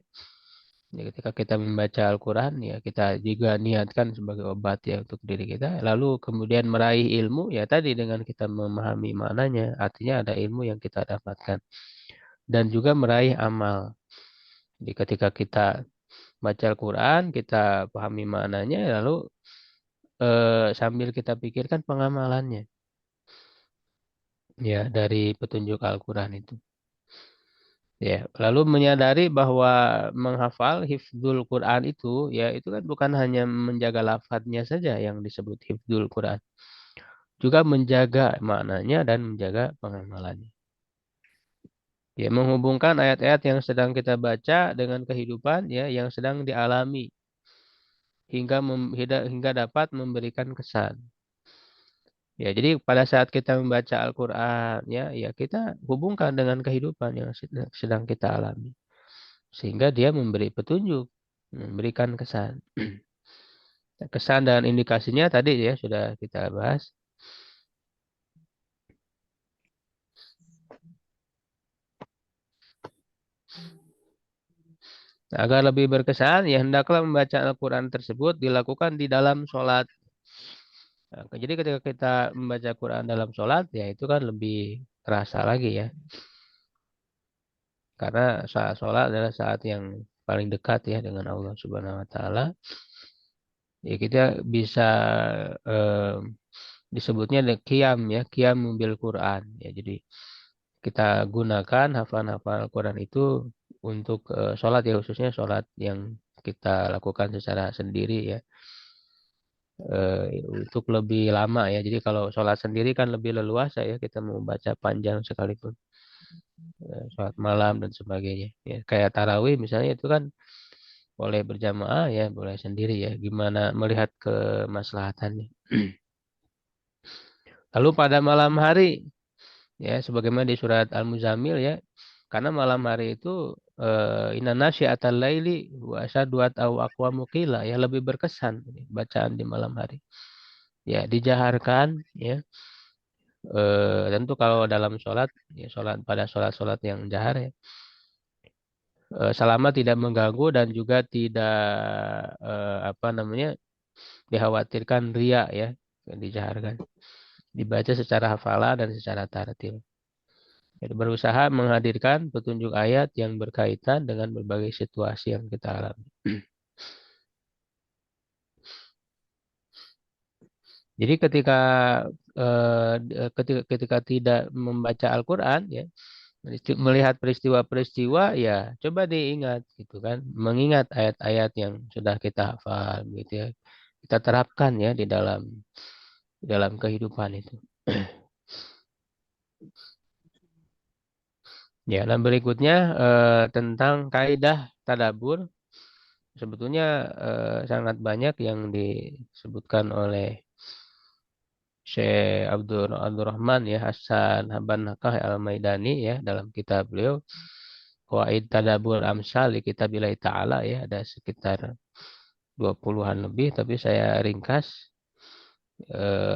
Ya, ketika kita membaca Al-Quran ya kita juga niatkan sebagai obat ya untuk diri kita. Lalu kemudian meraih ilmu ya tadi dengan kita memahami maknanya. Artinya ada ilmu yang kita dapatkan. Dan juga meraih amal. Jadi ketika kita baca Al-Quran, kita pahami maknanya, lalu sambil kita pikirkan pengamalannya ya dari petunjuk Al-Quran itu. Ya, lalu menyadari bahwa menghafal hifdzul Quran itu ya itu kan bukan hanya menjaga lafadznya saja yang disebut hifdzul Quran, juga menjaga maknanya dan menjaga pengamalannya. Ya, menghubungkan ayat-ayat yang sedang kita baca dengan kehidupan ya yang sedang dialami hingga dapat memberikan kesan. Ya, jadi pada saat kita membaca Al-Quran, ya kita hubungkan dengan kehidupan yang sedang kita alami, sehingga dia memberi petunjuk, memberikan kesan. Kesan dan indikasinya tadi ya sudah kita bahas. Nah, agar lebih berkesan, ya hendaklah membaca Al-Quran tersebut dilakukan di dalam sholat. Nah, jadi ketika kita membaca Quran dalam sholat, ya itu kan lebih terasa lagi ya. Karena saat sholat adalah saat yang paling dekat ya dengan Allah Subhanahu Wa Taala. Ya kita bisa eh, disebutnya qiyam ya, qiyam bil Quran ya. Jadi kita gunakan hafalan-hafalan Quran itu untuk sholat ya khususnya sholat yang kita lakukan secara sendiri ya. untuk lebih lama ya. Jadi kalau sholat sendiri kan lebih leluasa ya, kita mau baca panjang sekalipun. Sholat malam dan sebagainya. Ya, kayak tarawih misalnya itu kan boleh berjamaah ya, boleh sendiri ya. Gimana melihat kemaslahatannya. Lalu pada malam hari ya, sebagaimana di surat Al-Muzammil ya, karena malam hari itu inna nasyi'atal laili wa asyaddu au aqwamu qila ya, lebih berkesan bacaan di malam hari. Ya, dijaharkan ya. Tentu kalau dalam sholat ya, pada sholat yang jahar ya, selama tidak mengganggu dan juga tidak apa namanya, dikhawatirkan ria ya, dijaharkan, dibaca secara hafalan dan secara tartil. Jadi berusaha menghadirkan petunjuk ayat yang berkaitan dengan berbagai situasi yang kita alami. Jadi ketika tidak membaca Al-Quran ya, melihat peristiwa-peristiwa ya, coba diingat gitu kan, mengingat ayat-ayat yang sudah kita hafal gitu ya, kita terapkan ya di dalam kehidupan itu. Ya, dan berikutnya tentang kaidah tadabbur, sebetulnya sangat banyak yang disebutkan oleh Syekh Abdurrahman ya Hasan Haban Nakah Al-Maidani ya, dalam kitab beliau Qawaid Tadabbur Amsal di Kitabillah Ta'ala ya, ada sekitar 20-an lebih, tapi saya ringkas.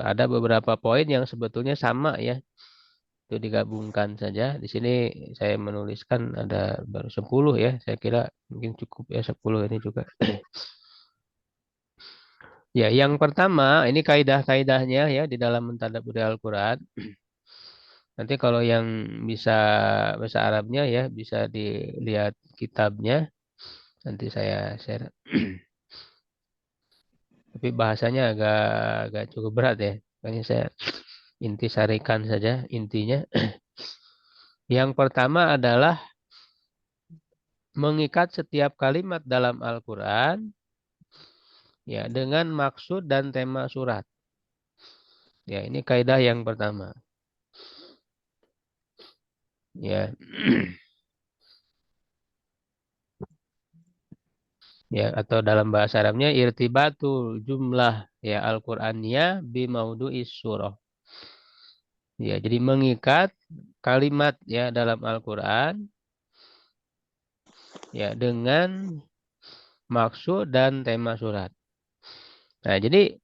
Ada beberapa poin yang sebetulnya sama ya, itu digabungkan saja. Di sini saya menuliskan ada baru 10 ya, saya kira mungkin cukup ya 10 ini juga. Ya, yang pertama ini kaidah-kaidahnya ya di dalam mentadabburi Al-Quran. Nanti kalau yang bisa bahasa Arabnya ya bisa dilihat kitabnya. Nanti saya share. Tapi bahasanya agak agak cukup berat ya. Makanya saya intisarikan saja intinya. Yang pertama adalah mengikat setiap kalimat dalam Al-Quran ya dengan maksud dan tema surat. Ya, ini kaidah yang pertama. Ya. Ya, atau dalam bahasa Arabnya irtibatul jumlah ya Al-Qur'aniyah bi maudu'is surah. Ya, jadi mengikat kalimat ya dalam Al-Qur'an ya dengan maksud dan tema surat. Nah, jadi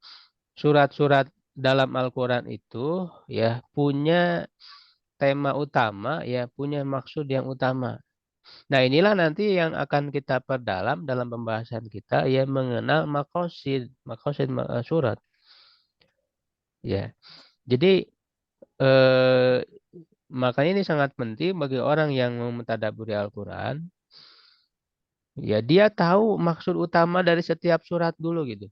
surat-surat dalam Al-Qur'an itu ya punya tema utama ya, punya maksud yang utama. Nah, inilah nanti yang akan kita perdalam dalam pembahasan kita ya, mengenal makosid surat. Ya. Jadi eh, makanya ini sangat penting bagi orang yang mau mentadabburi Al-Quran. Ya, dia tahu maksud utama dari setiap surat dulu gitu.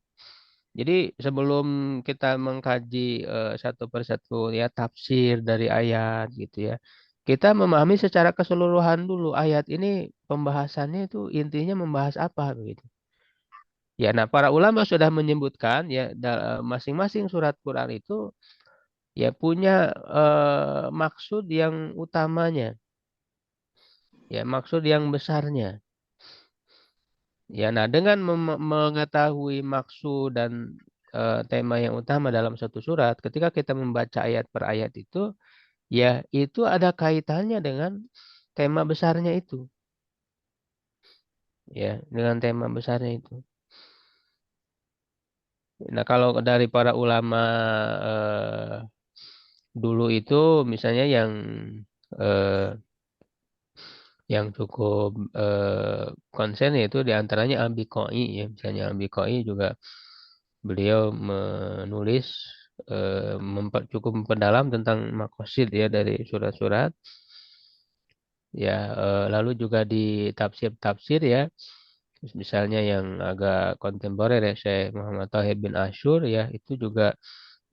Jadi sebelum kita mengkaji satu persatu ya tafsir dari ayat gitu ya, kita memahami secara keseluruhan dulu ayat ini pembahasannya itu intinya membahas apa begitu. Ya, nah para ulama sudah menyebutkan ya masing-masing surat Quran itu ya punya maksud yang utamanya. Ya, maksud yang besarnya. Ya, nah dengan mengetahui maksud dan tema yang utama dalam satu surat, ketika kita membaca ayat per ayat itu, ya itu ada kaitannya dengan tema besarnya itu. Ya, dengan tema besarnya itu. Nah, kalau dari para ulama eh, dulu itu misalnya eh, yang cukup konsen yaitu diantaranya Al-Biqai ya, misalnya Al-Biqai juga beliau menulis cukup memperdalam tentang makosid ya dari surat-surat ya, lalu juga di tafsir-tafsir ya, misalnya yang agak kontemporer ya Syekh Muhammad Thahir bin Asyur ya, itu juga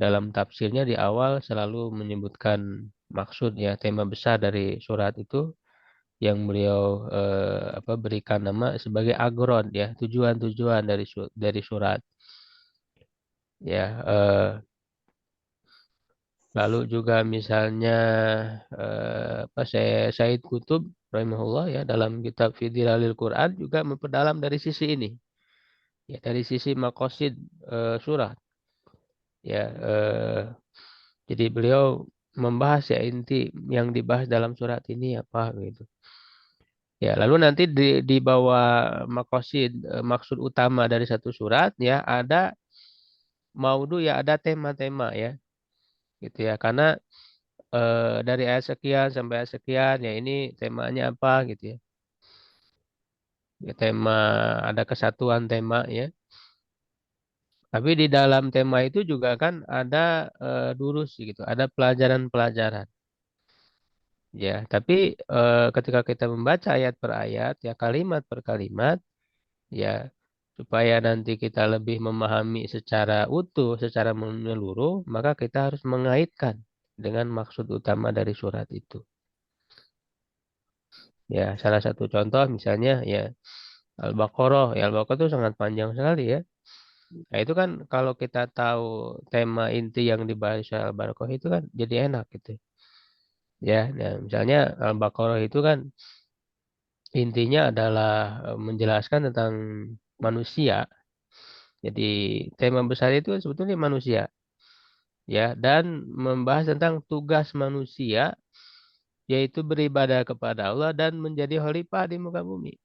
dalam tafsirnya di awal selalu menyebutkan maksud ya, tema besar dari surat itu yang beliau berikan nama sebagai agron ya, tujuan-tujuan dari surat. Ya, lalu juga misalnya apa Said Qutb rahimahullah ya dalam kitab Fidhilalil Quran juga memperdalam dari sisi ini. Ya, dari sisi maqasid surat. Ya, jadi beliau membahas ya inti yang dibahas dalam surat ini apa gitu. Ya, lalu nanti di bawah maqasid maksud utama dari satu surat ya ada maudu ya ada tema-tema ya gitu ya. Karena dari ayat sekian sampai ayat sekian ya ini temanya apa gitu ya. Ya, tema ada kesatuan tema ya. Tapi di dalam tema itu juga kan ada durus gitu, ada pelajaran-pelajaran. Ya, tapi ketika kita membaca ayat per ayat, ya kalimat per kalimat, ya supaya nanti kita lebih memahami secara utuh, secara menyeluruh, maka kita harus mengaitkan dengan maksud utama dari surat itu. Ya, salah satu contoh misalnya ya Al-Baqarah. Ya, Al-Baqarah itu sangat panjang sekali ya. Nah, itu kan kalau kita tahu tema inti yang dibahas Al-Baqarah itu kan jadi enak gitu. Ya, nah, misalnya Al-Baqarah itu kan intinya adalah menjelaskan tentang manusia. Jadi tema besar itu kan sebetulnya manusia, ya, dan membahas tentang tugas manusia yaitu beribadah kepada Allah dan menjadi khalifah di muka bumi.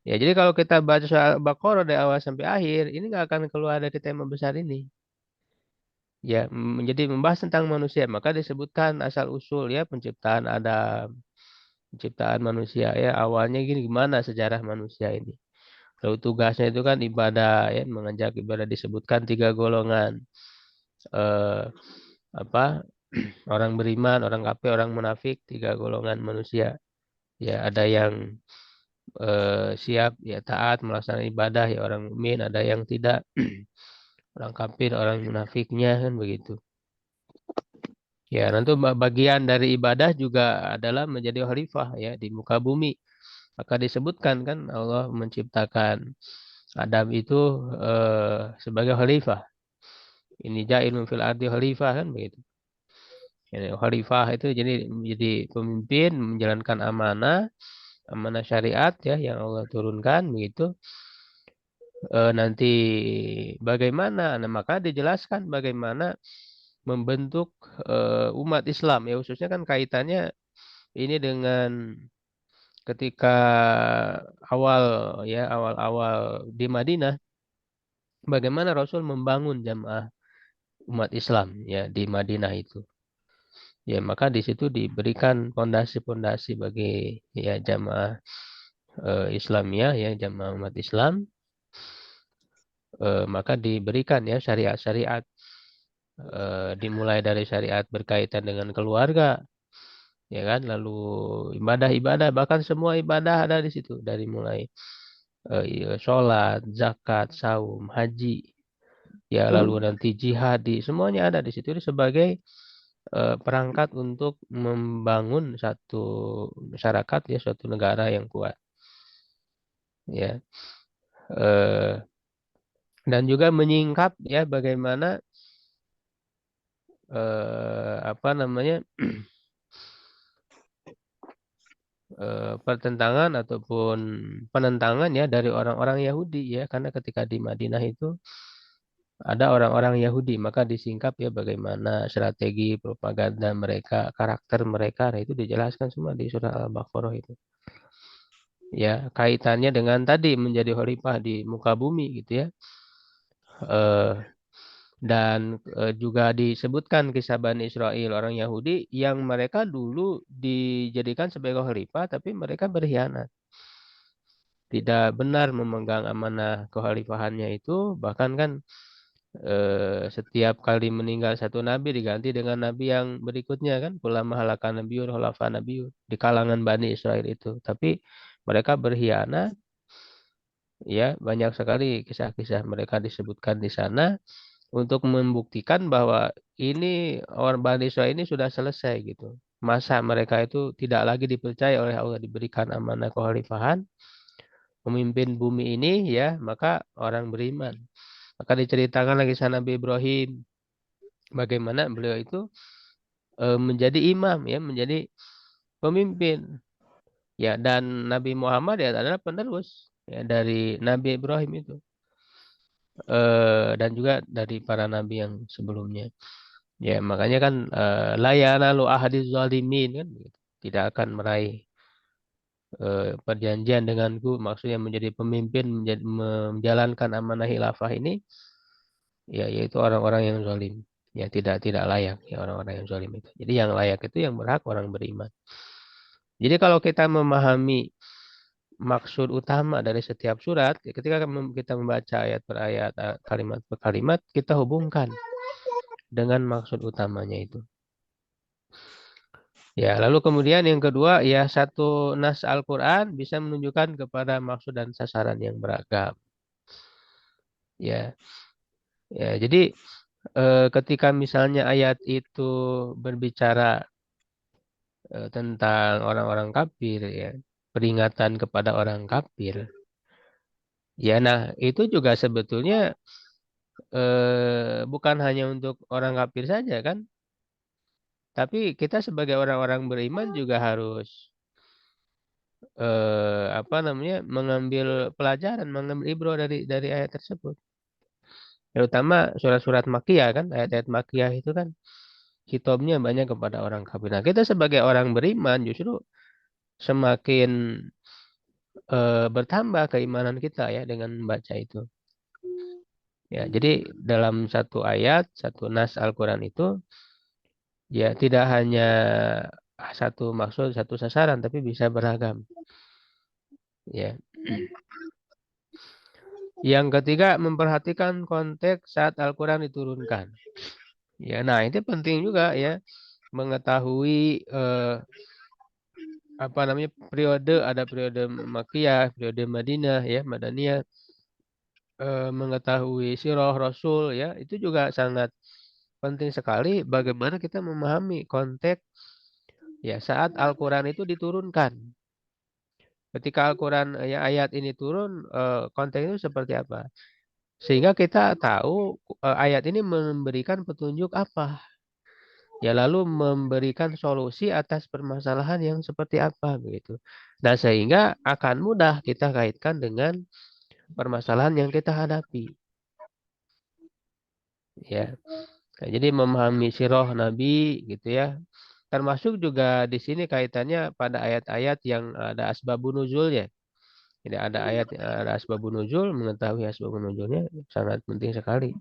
Ya, jadi kalau kita baca soal Al-Baqarah dari awal sampai akhir, ini nggak akan keluar dari tema besar ini. Ya, menjadi membahas tentang manusia, maka disebutkan asal usul ya penciptaan Adam, penciptaan manusia ya awalnya gini gimana sejarah manusia ini. Lalu tugasnya itu kan ibadah ya, mengajak ibadah disebutkan tiga golongan. Eh, apa orang beriman, orang kafir, orang munafik, tiga golongan manusia. Ya, ada yang siap ya taat melaksanakan ibadah ya orang mukmin, ada yang tidak. Orang kafir, orang munafiknya kan begitu. Ya, nanti bagian dari ibadah juga adalah menjadi khalifah ya di muka bumi. Maka disebutkan kan Allah menciptakan Adam itu sebagai khalifah. Ini jailun fil ardi khalifah kan begitu. Jadi, khalifah itu jadi pemimpin menjalankan amanah, amanah syariat ya yang Allah turunkan begitu. Nanti bagaimana? Nah, maka dijelaskan bagaimana membentuk umat Islam ya khususnya kan kaitannya ini dengan ketika awal ya awal-awal di Madinah bagaimana Rasul membangun jamaah umat Islam ya di Madinah itu. Ya, maka di situ diberikan pondasi-pondasi bagi ya jamaah Islamiyah ya jamaah umat Islam. Maka diberikan ya syariat-syariat dimulai dari syariat berkaitan dengan keluarga ya kan lalu ibadah-ibadah bahkan semua ibadah ada di situ dari mulai sholat, zakat, saum, haji ya lalu nanti jihad semuanya ada di situ sebagai perangkat untuk membangun satu masyarakat ya suatu negara yang kuat ya. Eh, dan juga menyingkap ya bagaimana apa namanya pertentangan ataupun penentangan ya dari orang-orang Yahudi ya karena ketika di Madinah itu ada orang-orang Yahudi maka disingkap ya bagaimana strategi propaganda mereka karakter mereka nah, itu dijelaskan semua di surah Al-Baqarah itu ya kaitannya dengan tadi menjadi khalifah di muka bumi gitu ya. Eh, dan juga disebutkan kisah Bani Israel orang Yahudi yang mereka dulu dijadikan sebagai khalifah tapi mereka berkhianat tidak benar memegang amanah kekhalifahannya itu bahkan kan setiap kali meninggal satu nabi diganti dengan nabi yang berikutnya kan ulama halakan nabiun khulafa nabiun di kalangan Bani Israel itu tapi mereka berkhianat ya banyak sekali kisah-kisah mereka disebutkan di sana untuk membuktikan bahwa ini orang Bani Israel ini sudah selesai gitu masa mereka itu tidak lagi dipercaya oleh Allah diberikan amanah kekhalifahan pemimpin bumi ini ya, maka orang beriman. Maka diceritakan lagi sana Nabi Ibrahim bagaimana beliau itu menjadi imam ya, menjadi pemimpin. Ya, dan Nabi Muhammad ya adalah penerus ya dari Nabi Ibrahim itu. Dan juga dari para nabi yang sebelumnya. Ya, makanya kan la yanalu ahadiz zalimin kan gitu. Tidak akan meraih perjanjian denganku, maksudnya menjadi pemimpin, menjalankan amanah khilafah ini ya, yaitu orang-orang yang zalim. Ya, tidak layak ya orang-orang yang zalim itu. Jadi yang layak itu yang berhak orang beriman. Jadi kalau kita memahami maksud utama dari setiap surat, ya ketika kita membaca ayat per ayat, kalimat per kalimat, kita hubungkan dengan maksud utamanya itu. Ya, lalu kemudian yang kedua, ya satu nas Al-Quran bisa menunjukkan kepada maksud dan sasaran yang beragam. Ya, ya. Jadi ketika misalnya ayat itu berbicara tentang orang-orang kafir, ya, peringatan kepada orang kafir. Ya, nah itu juga sebetulnya bukan hanya untuk orang kafir saja kan, tapi kita sebagai orang-orang beriman juga harus apa namanya, mengambil pelajaran, mengambil ibrah dari ayat tersebut. Terutama surat-surat Makkiyah kan, ayat-ayat Makkiyah itu kan hitobnya banyak kepada orang kafir. Nah, kita sebagai orang beriman justru semakin bertambah keimanan kita ya dengan membaca itu. Ya, jadi dalam satu ayat, satu nas Al-Quran itu ya tidak hanya satu maksud, satu sasaran, tapi bisa beragam. Ya. Yang ketiga, memperhatikan konteks saat Al-Quran diturunkan. Ya, nah itu penting juga ya, mengetahui apa namanya, periode, ada periode Makkiyah, periode Madinah ya, Madaniyah, mengetahui sirah Rasul ya, itu juga sangat penting sekali bagaimana kita memahami konteks ya saat Al-Quran itu diturunkan. Ketika Al-Quran ya ayat ini turun, konteks itu seperti apa? Sehingga kita tahu ayat ini memberikan petunjuk apa. Ya, lalu memberikan solusi atas permasalahan yang seperti apa begitu. Nah, sehingga akan mudah kita kaitkan dengan permasalahan yang kita hadapi. Ya. Nah, jadi memahami sirah Nabi gitu ya. Termasuk juga di sini kaitannya pada ayat-ayat yang ada asbabun nuzul ya. Jadi ada ayat yang ada asbabun nuzul, mengetahui asbabun nuzulnya sangat penting sekali.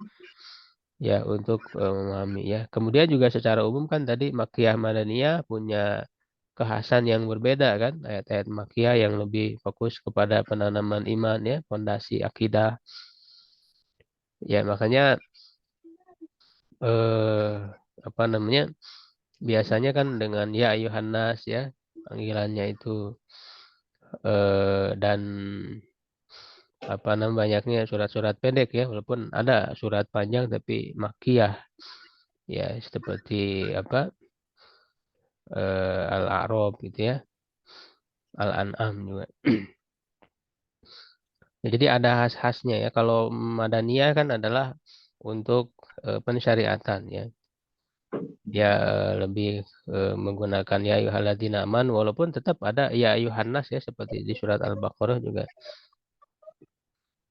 Ya, untuk memahami ya. Kemudian juga secara umum kan tadi Makkiyah Madaniyah punya kekhasan yang berbeda kan. Ayat-ayat Makkiyah yang lebih fokus kepada penanaman iman ya, fondasi akidah. Ya, makanya eh apa namanya? Biasanya kan dengan ya ayuhan nas ya, panggilannya itu dan apa namanya, banyaknya surat-surat pendek ya, walaupun ada surat panjang tapi Makkiyah ya, seperti apa Al-A'raf gitu ya, Al-An'am juga. Ya, jadi ada khas-khasnya ya. Kalau Madaniyah kan adalah untuk pensyariatan ya. Dia lebih menggunakan ya ayyuhalladzina aman, walaupun tetap ada ya ayyuhan nas ya, seperti di surat Al-Baqarah juga.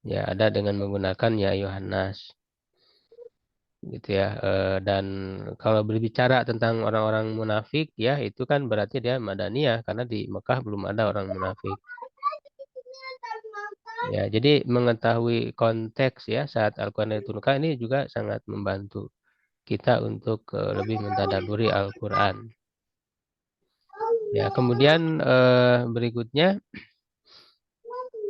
Ya, ada dengan menggunakan ya ayyuhan nas gitu ya. Dan kalau berbicara tentang orang-orang munafik ya, itu kan berarti dia Madaniyah karena di Mekah belum ada orang munafik. Ya, jadi mengetahui konteks ya saat Al-Quran diturunkan ini juga sangat membantu kita untuk lebih mentadabburi Al-Quran. Ya, kemudian berikutnya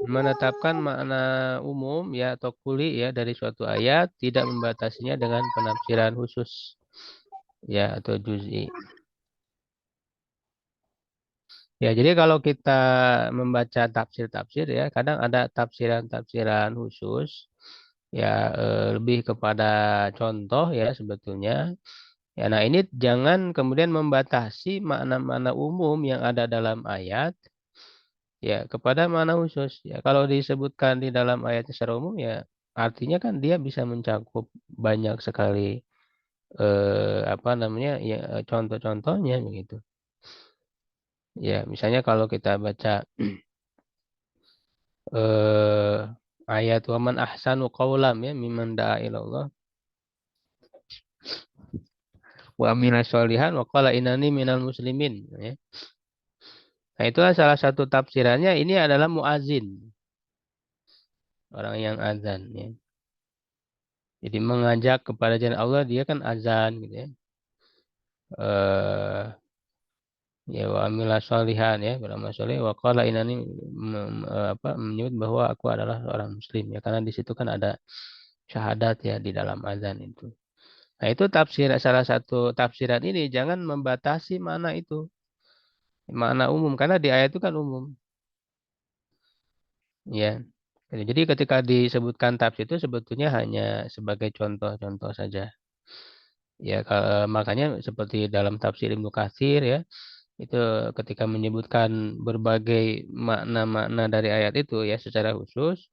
menetapkan makna umum ya atau kuli ya dari suatu ayat, tidak membatasinya dengan penafsiran khusus ya atau juz'i. Ya, jadi kalau kita membaca tafsir-tafsir ya, kadang ada tafsiran-tafsiran khusus ya, lebih kepada contoh ya sebetulnya. Ya, nah ini jangan kemudian membatasi makna-makna umum yang ada dalam ayat ya kepada makna khusus. Ya kalau disebutkan di dalam ayat secara umum ya artinya kan dia bisa mencakup banyak sekali apa namanya ya contoh-contohnya begitu. Ya misalnya kalau kita baca eh, ayat waman ahsanu qaulam ya mimman da'a ilallah wa amila sholihan wa qala innani minal muslimin ya. Nah, itulah salah satu tafsirannya ini adalah muazin, orang yang azan ya. Jadi mengajak kepada jalan Allah dia kan azan gitu ya. Eh ya wa amila sholihan ya, beramal soleh wa qala innani menyebut bahwa aku adalah seorang muslim ya karena di situ kan ada syahadat ya di dalam azan itu. Nah, itu tafsir salah satu tafsiran ini jangan membatasi mana itu. Makna umum karena di ayat itu kan umum ya. Jadi ketika disebutkan tafsir itu sebetulnya hanya sebagai contoh-contoh saja. Ya makanya seperti dalam tafsir Ibnu Katsir ya, itu ketika menyebutkan berbagai makna-makna dari ayat itu ya secara khusus,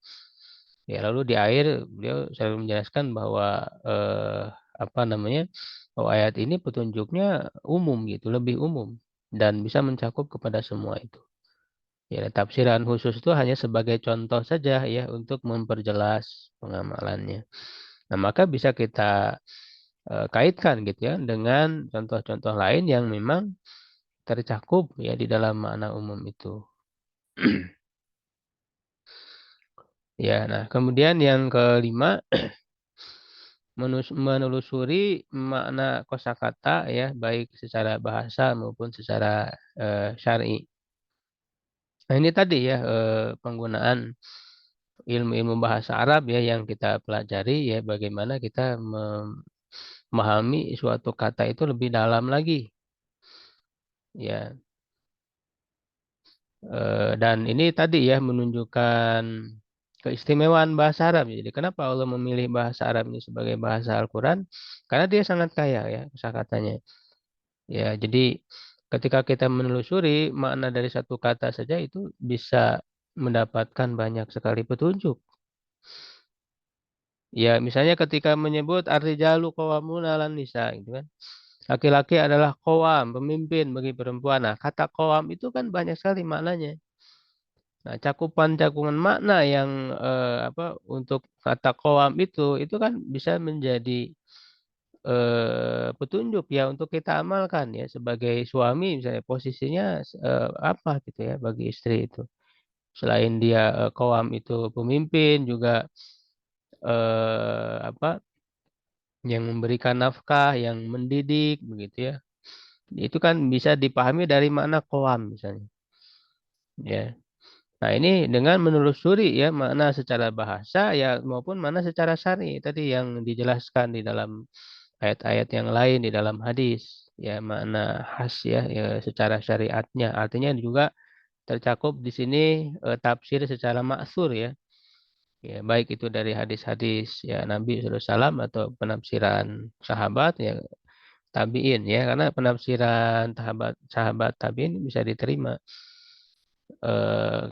ya lalu di akhir beliau selalu menjelaskan bahwa apa namanya, bahwa ayat ini petunjuknya umum gitu, lebih umum dan bisa mencakup kepada semua itu. Ya, tafsiran khusus itu hanya sebagai contoh saja ya untuk memperjelas pengamalannya. Nah, maka bisa kita kaitkan gitu ya dengan contoh-contoh lain yang memang tercakup ya di dalam makna umum itu. Ya, nah kemudian yang kelima menelusuri makna kosakata ya baik secara bahasa maupun secara syar'i. Nah, ini tadi ya penggunaan ilmu-ilmu bahasa Arab ya yang kita pelajari ya bagaimana kita memahami suatu kata itu lebih dalam lagi ya. Dan ini tadi ya menunjukkan keistimewaan bahasa Arab. Jadi kenapa Allah memilih bahasa Arab ini sebagai bahasa Al-Quran? Karena dia sangat kaya ya kosakatanya. Ya, jadi ketika kita menelusuri makna dari satu kata saja itu bisa mendapatkan banyak sekali petunjuk. Ya, misalnya ketika menyebut ar-rijalu qawwamun 'alan nisa gitu kan. Laki-laki adalah qawam, pemimpin bagi perempuan. Nah, kata qawam itu kan banyak sekali maknanya. Nah, cakupan-cakupan makna yang apa untuk kata qawam itu kan bisa menjadi petunjuk ya untuk kita amalkan ya sebagai suami misalnya posisinya apa gitu ya bagi istri itu. Selain dia qawam itu pemimpin juga apa yang memberikan nafkah, yang mendidik begitu ya. Itu kan bisa dipahami dari makna qawam misalnya. Ya. Nah, ini dengan menelusuri ya makna secara bahasa ya maupun makna secara syar'i tadi yang dijelaskan di dalam ayat-ayat yang lain di dalam hadis ya makna khas ya, ya secara syariatnya. Artinya juga tercakup di sini tafsir secara maksur ya. Ya, baik itu dari hadis-hadis ya Nabi SAW atau penafsiran sahabat ya tabiin ya karena penafsiran sahabat sahabat tabiin bisa diterima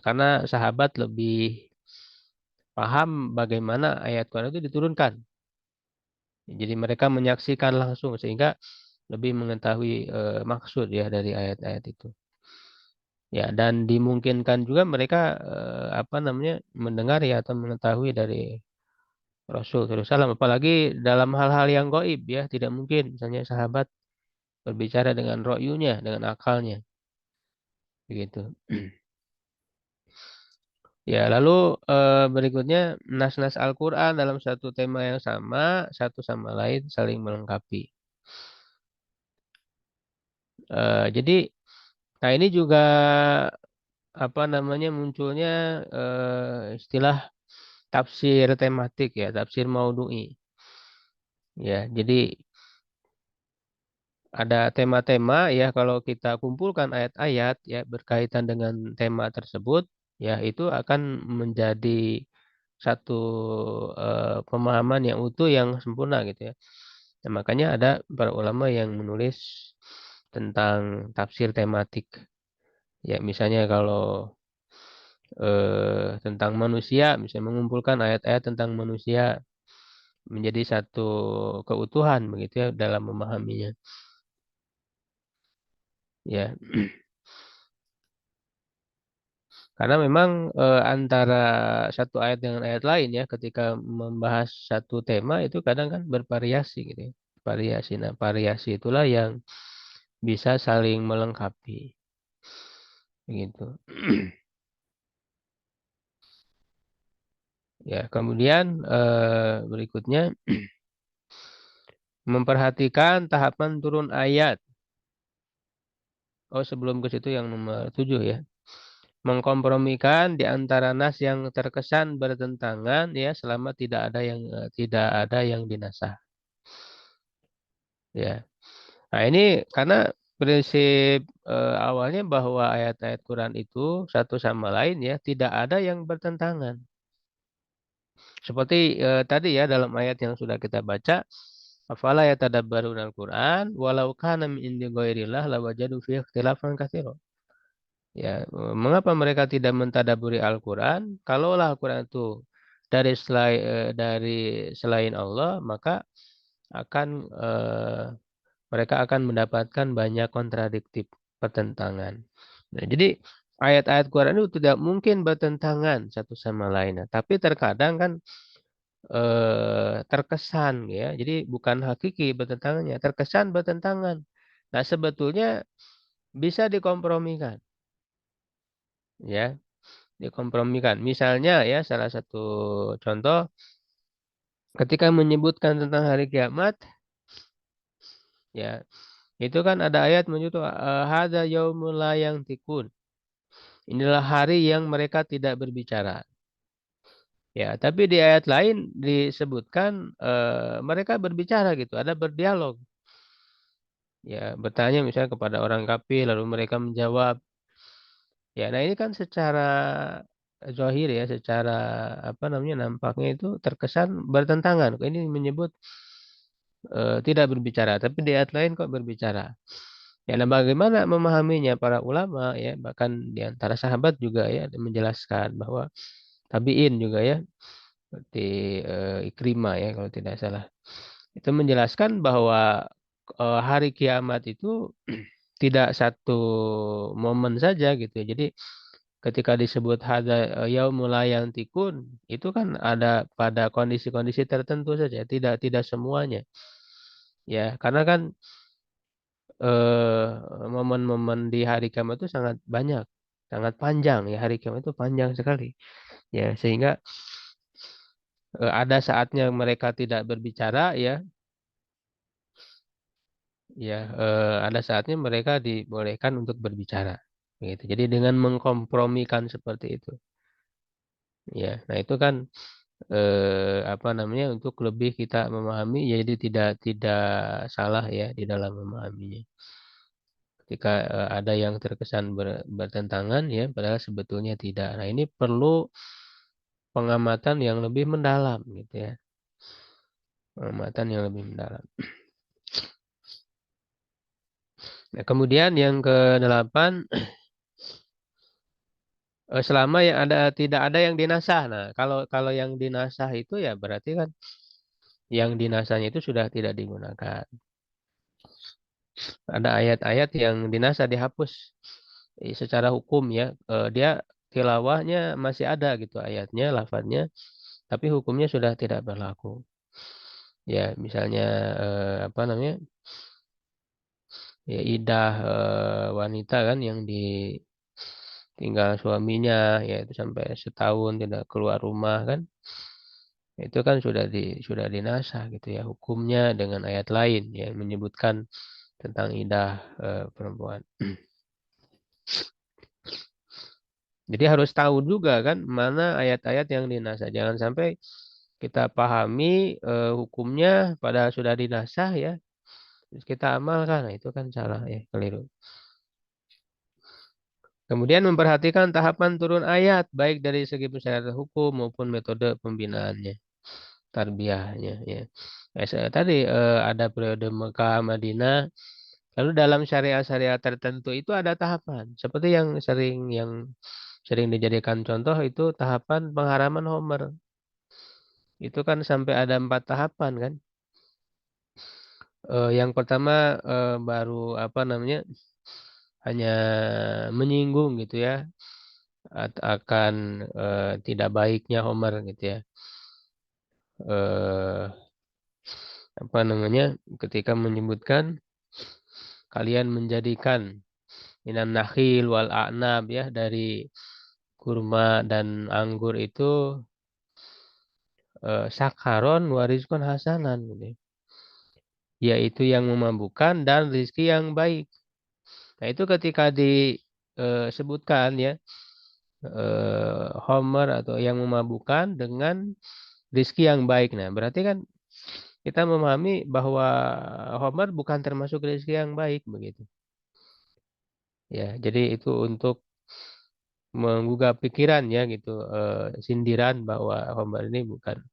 karena sahabat lebih paham bagaimana ayat Quran itu diturunkan. Jadi mereka menyaksikan langsung sehingga lebih mengetahui maksud ya dari ayat-ayat itu. Ya dan dimungkinkan juga mereka apa namanya mendengar ya atau mengetahui dari Rasul SAW apalagi dalam hal-hal yang gaib ya tidak mungkin misalnya sahabat berbicara dengan ro'yunya dengan akalnya begitu. Ya, lalu berikutnya nas-nas Al-Quran dalam satu tema yang sama, satu sama lain saling melengkapi. Jadi, nah ini juga apa namanya munculnya istilah tafsir tematik ya, tafsir maudhu'i. Ya, jadi ada tema-tema ya kalau kita kumpulkan ayat-ayat ya berkaitan dengan tema tersebut, ya itu akan menjadi satu pemahaman yang utuh yang sempurna gitu ya. Nah, makanya ada para ulama yang menulis tentang tafsir tematik. Ya, misalnya kalau tentang manusia, misalnya mengumpulkan ayat-ayat tentang manusia menjadi satu keutuhan begitu ya dalam memahaminya. Ya, karena memang antara satu ayat dengan ayat lain ya ketika membahas satu tema itu kadang kan bervariasi gitu ya. Variasi. Nah, variasi itulah yang bisa saling melengkapi begitu. Ya, kemudian berikutnya memperhatikan tahapan turun ayat. Oh, sebelum ke situ yang nomor 7 ya. Mengkompromikan di antara nas yang terkesan bertentangan ya selama tidak ada yang dinasah. Ya. Nah, ini karena prinsip awalnya bahwa ayat-ayat Quran itu satu sama lain ya tidak ada yang bertentangan. Seperti tadi ya dalam ayat yang sudah kita baca, afala yatadabbaruna al-Qur'an walau kana min indi ghairillah lawajadu fihi ikhtilafan katsiran. Ya, mengapa mereka tidak mentadaburi Al-Quran? Kalaulah Al-Quran itu dari selain Allah, maka akan mereka akan mendapatkan banyak kontradiktif pertentangan. Nah, jadi ayat-ayat Quran itu tidak mungkin bertentangan satu sama lain. Nah, tapi terkadang kan terkesan ya. Jadi bukan hakiki bertentangannya, terkesan bertentangan. Nah, sebetulnya bisa dikompromikan ya. Dikompromikan. Misalnya ya salah satu contoh ketika menyebutkan tentang hari kiamat ya itu kan ada ayat menyebut hada yaumul la yang tikun. Inilah hari yang mereka tidak berbicara. Ya, tapi di ayat lain disebutkan mereka berbicara gitu, ada berdialog. Ya, bertanya misalnya kepada orang kafir lalu mereka menjawab. Ya, nah ini kan secara zahir ya, secara apa namanya nampaknya itu terkesan bertentangan. Ini menyebut tidak berbicara, tapi di ayat lain kok berbicara. Ya, nah bagaimana memahaminya para ulama ya, bahkan di antara sahabat juga ya menjelaskan bahwa tabiin juga ya, seperti Ikrimah ya kalau tidak salah. Itu menjelaskan bahwa hari kiamat itu tidak satu momen saja gitu. Jadi ketika disebut hada yaumul tikun itu kan ada pada kondisi-kondisi tertentu saja, tidak semuanya. Ya, karena kan momen-momen di hari kiamat itu sangat banyak, sangat panjang ya hari kiamat itu panjang sekali. Ya, sehingga ada saatnya mereka tidak berbicara ya, ya ada saatnya mereka dibolehkan untuk berbicara. Begitu. Jadi dengan mengkompromikan seperti itu. Ya, nah itu kan apa namanya untuk lebih kita memahami jadi tidak salah ya di dalam memahaminya. Ketika ada yang terkesan bertentangan ya padahal sebetulnya tidak. Nah, ini perlu pengamatan yang lebih mendalam gitu ya. Pengamatan yang lebih mendalam. Nah, kemudian yang ke-8 selama yang ada tidak ada yang dinasah. Nah, kalau kalau yang dinasah itu ya berarti kan yang dinasahnya itu sudah tidak digunakan. Ada ayat-ayat yang dinasah dihapus secara hukum ya. Dia tilawahnya masih ada gitu ayatnya, lafadznya, tapi hukumnya sudah tidak berlaku. Ya, misalnya apa namanya? Ya idah wanita kan yang ditinggal suaminya yaitu sampai setahun tidak keluar rumah kan. Itu kan sudah dinasah gitu ya hukumnya dengan ayat lain ya menyebutkan tentang idah perempuan. Jadi harus tahu juga kan mana ayat-ayat yang dinasah. Jangan sampai kita pahami hukumnya padahal sudah dinasah ya. Terus kita amalkan. Nah, itu kan salah ya, keliru. Kemudian memperhatikan tahapan turun ayat baik dari segi persyaratan hukum maupun metode pembinaannya, tarbiyahnya ya. Saya tadi ada periode Mekah, Madinah. Lalu dalam syariat-syariat tertentu itu ada tahapan. Seperti yang sering yang sering dijadikan contoh itu tahapan pengharaman Homer. Itu kan sampai ada 4 tahapan kan. Yang pertama baru apa namanya hanya menyinggung gitu ya akan tidak baiknya Homer gitu ya. Eh, Apa namanya ketika menyebutkan kalian menjadikan minan nakhil wal a'nab ya dari kurma dan anggur itu sakaron warizkon hasanan gitu ya. Yaitu yang memabukkan dan rizki yang baik. Nah itu ketika disebutkan ya Homer atau yang memabukkan dengan rizki yang baik. Nah berarti kan kita memahami bahwa Homer bukan termasuk rizki yang baik begitu. Ya, jadi itu untuk menggugah pikiran ya gitu, sindiran bahwa Homer ini bukan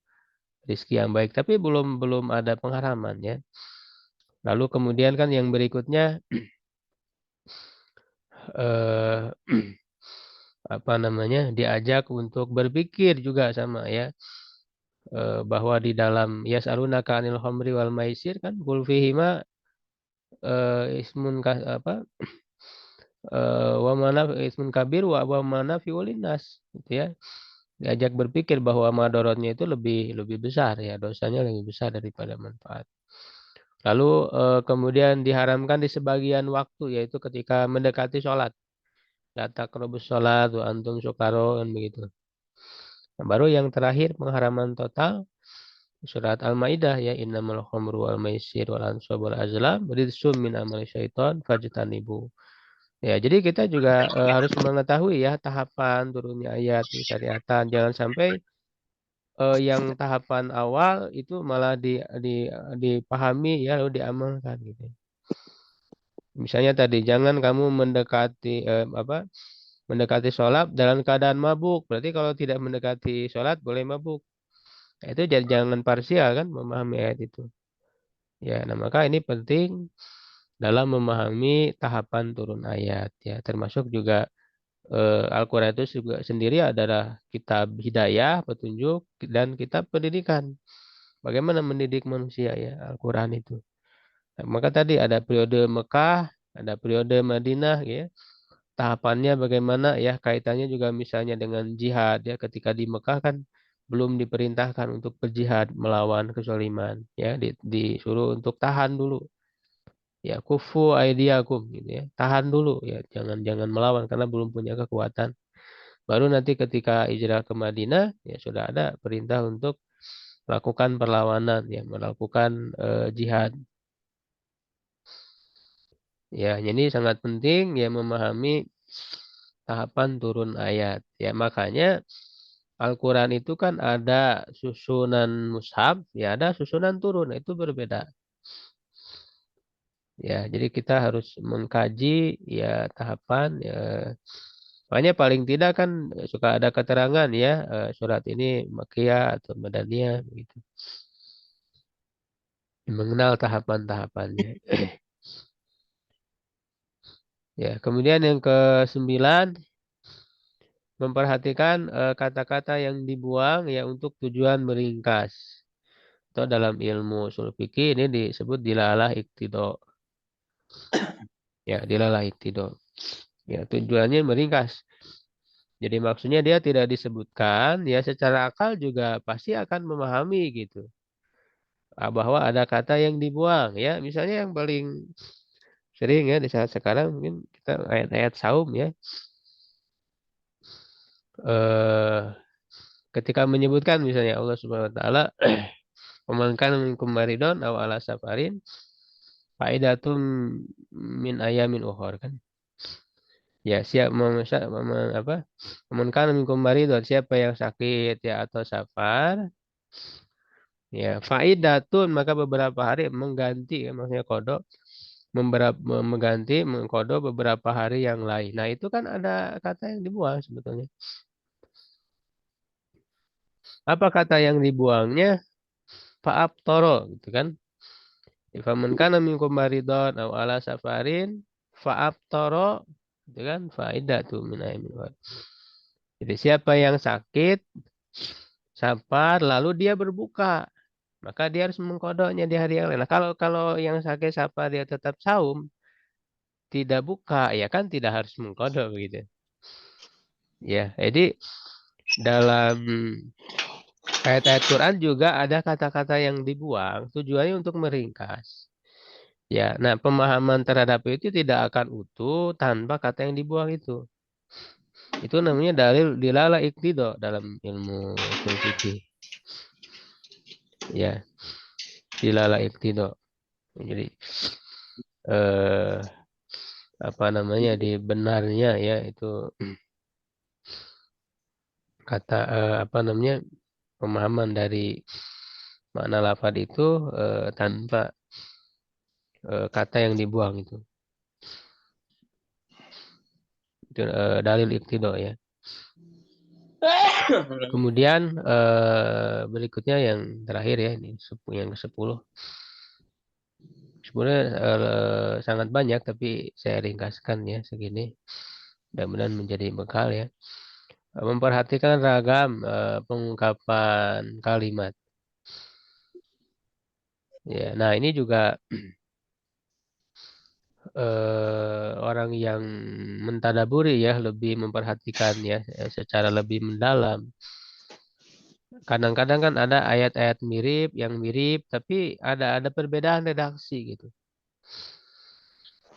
rizki yang baik. Tapi belum belum ada pengharaman ya. Lalu kemudian kan yang berikutnya eh, apa namanya diajak untuk berpikir juga sama ya. Bahwa di dalam yas'alunaka 'anil khamri wal maisir kan qul fihima ismun apa wa manaf ismun kabir wa manafi'ul linnas gitu ya. Diajak berpikir bahwa madorotnya itu lebih lebih besar ya, dosanya lebih besar daripada manfaat. Lalu kemudian diharamkan di sebagian waktu yaitu ketika mendekati sholat. La taqrabus sholat wa antum sukaro dan begitu. Nah, baru yang terakhir pengharaman total surat Al-Maidah ya innamal khamru wal maisir wal ansab wal azlam rijsum min amali syaiton fajtanibu. Ya, jadi kita juga harus mengetahui ya tahapan turunnya ayat syariatan. Jangan sampai yang tahapan awal itu malah dipahami ya lalu diamalkan gitu. Misalnya tadi jangan kamu mendekati mendekati sholat dalam keadaan mabuk. Berarti kalau tidak mendekati sholat boleh mabuk. Nah, itu jangan parsial kan memahami ayat itu. Ya, nah maka ini penting dalam memahami tahapan turun ayat ya. Termasuk juga Al-Quran itu juga sendiri adalah kitab hidayah, petunjuk dan kitab pendidikan. Bagaimana mendidik manusia ya Al-Quran itu. Nah, maka tadi ada periode Mekah, ada periode Madinah ya. Tahapannya bagaimana ya kaitannya juga misalnya dengan jihad ya ketika di Mekah kan belum diperintahkan untuk berjihad melawan kezaliman ya disuruh untuk tahan dulu ya kufu aidiakum gitu ya tahan dulu ya jangan jangan melawan karena belum punya kekuatan baru nanti ketika hijrah ke Madinah ya sudah ada perintah untuk melakukan perlawanan ya melakukan jihad ya jadi sangat penting ya memahami tahapan turun ayat. Ya, makanya Al-Quran itu kan ada susunan mushaf, ya ada susunan turun, itu berbeda. Ya, jadi kita harus mengkaji ya tahapan. Ya. Makanya paling tidak kan suka ada keterangan ya surat ini Makkiyah atau Madaniyah begitu. Mengenal tahapan-tahapannya. Ya, kemudian yang ke-9 memperhatikan kata-kata yang dibuang ya untuk tujuan meringkas. Atau dalam ilmu ushul fikih ini disebut dilalah iktido. Ya, dilalah iktido. Ya, tujuannya meringkas. Jadi maksudnya dia tidak disebutkan, ya secara akal juga pasti akan memahami gitu. Bahwa ada kata yang dibuang. Ya, misalnya yang paling sering ya di saat sekarang mungkin kita ayat-ayat saum ya. Eh, Ketika menyebutkan misalnya Allah Subhanahu wa taala "Waman kana minkum maridun aw ala safarin faidatun min ayamin ukhor" kan. Ya, siap apa? Waman kana minkum maridun siapa yang sakit ya atau safar ya faidatun maka beberapa hari mengganti ya, maksudnya kodok mengganti mengkodok beberapa hari yang lain. Nah, itu kan ada kata yang dibuang sebetulnya. Apa kata yang dibuangnya? Fa'ab toro gitu kan. Faman kana minkum maridun aw ala safarin fa'ab toro gitu kan faidatu min ayyamin ukhar. Jadi siapa yang sakit, safar, lalu dia berbuka, maka dia harus mengkodoknya di hari yang lain. Nah, kalau kalau yang sakit safar dia tetap saum, tidak buka, ya kan tidak harus mengkodok begitu. Ya, jadi dalam ayat-ayat Quran juga ada kata-kata yang dibuang, tujuannya untuk meringkas. Ya, nah pemahaman terhadap itu tidak akan utuh tanpa kata yang dibuang itu. Itu namanya dalil dilala iqtido dalam ilmu usul fikih. Ya, dilala iqtido. Jadi eh apa namanya di benarnya ya itu kata apa namanya pemahaman dari makna lafaz itu tanpa kata yang dibuang itu. Itu dalil iqtido ya. Kemudian berikutnya yang terakhir ya ini yang ke-10. Sebenarnya sangat banyak tapi saya ringkaskan ya segini. Mudah-mudahan menjadi bekal ya. Memperhatikan ragam pengungkapan kalimat. Ya, nah ini juga orang yang mentadaburi ya lebih memperhatikan ya secara lebih mendalam. Kadang-kadang kan ada ayat-ayat mirip yang mirip tapi ada perbedaan redaksi gitu.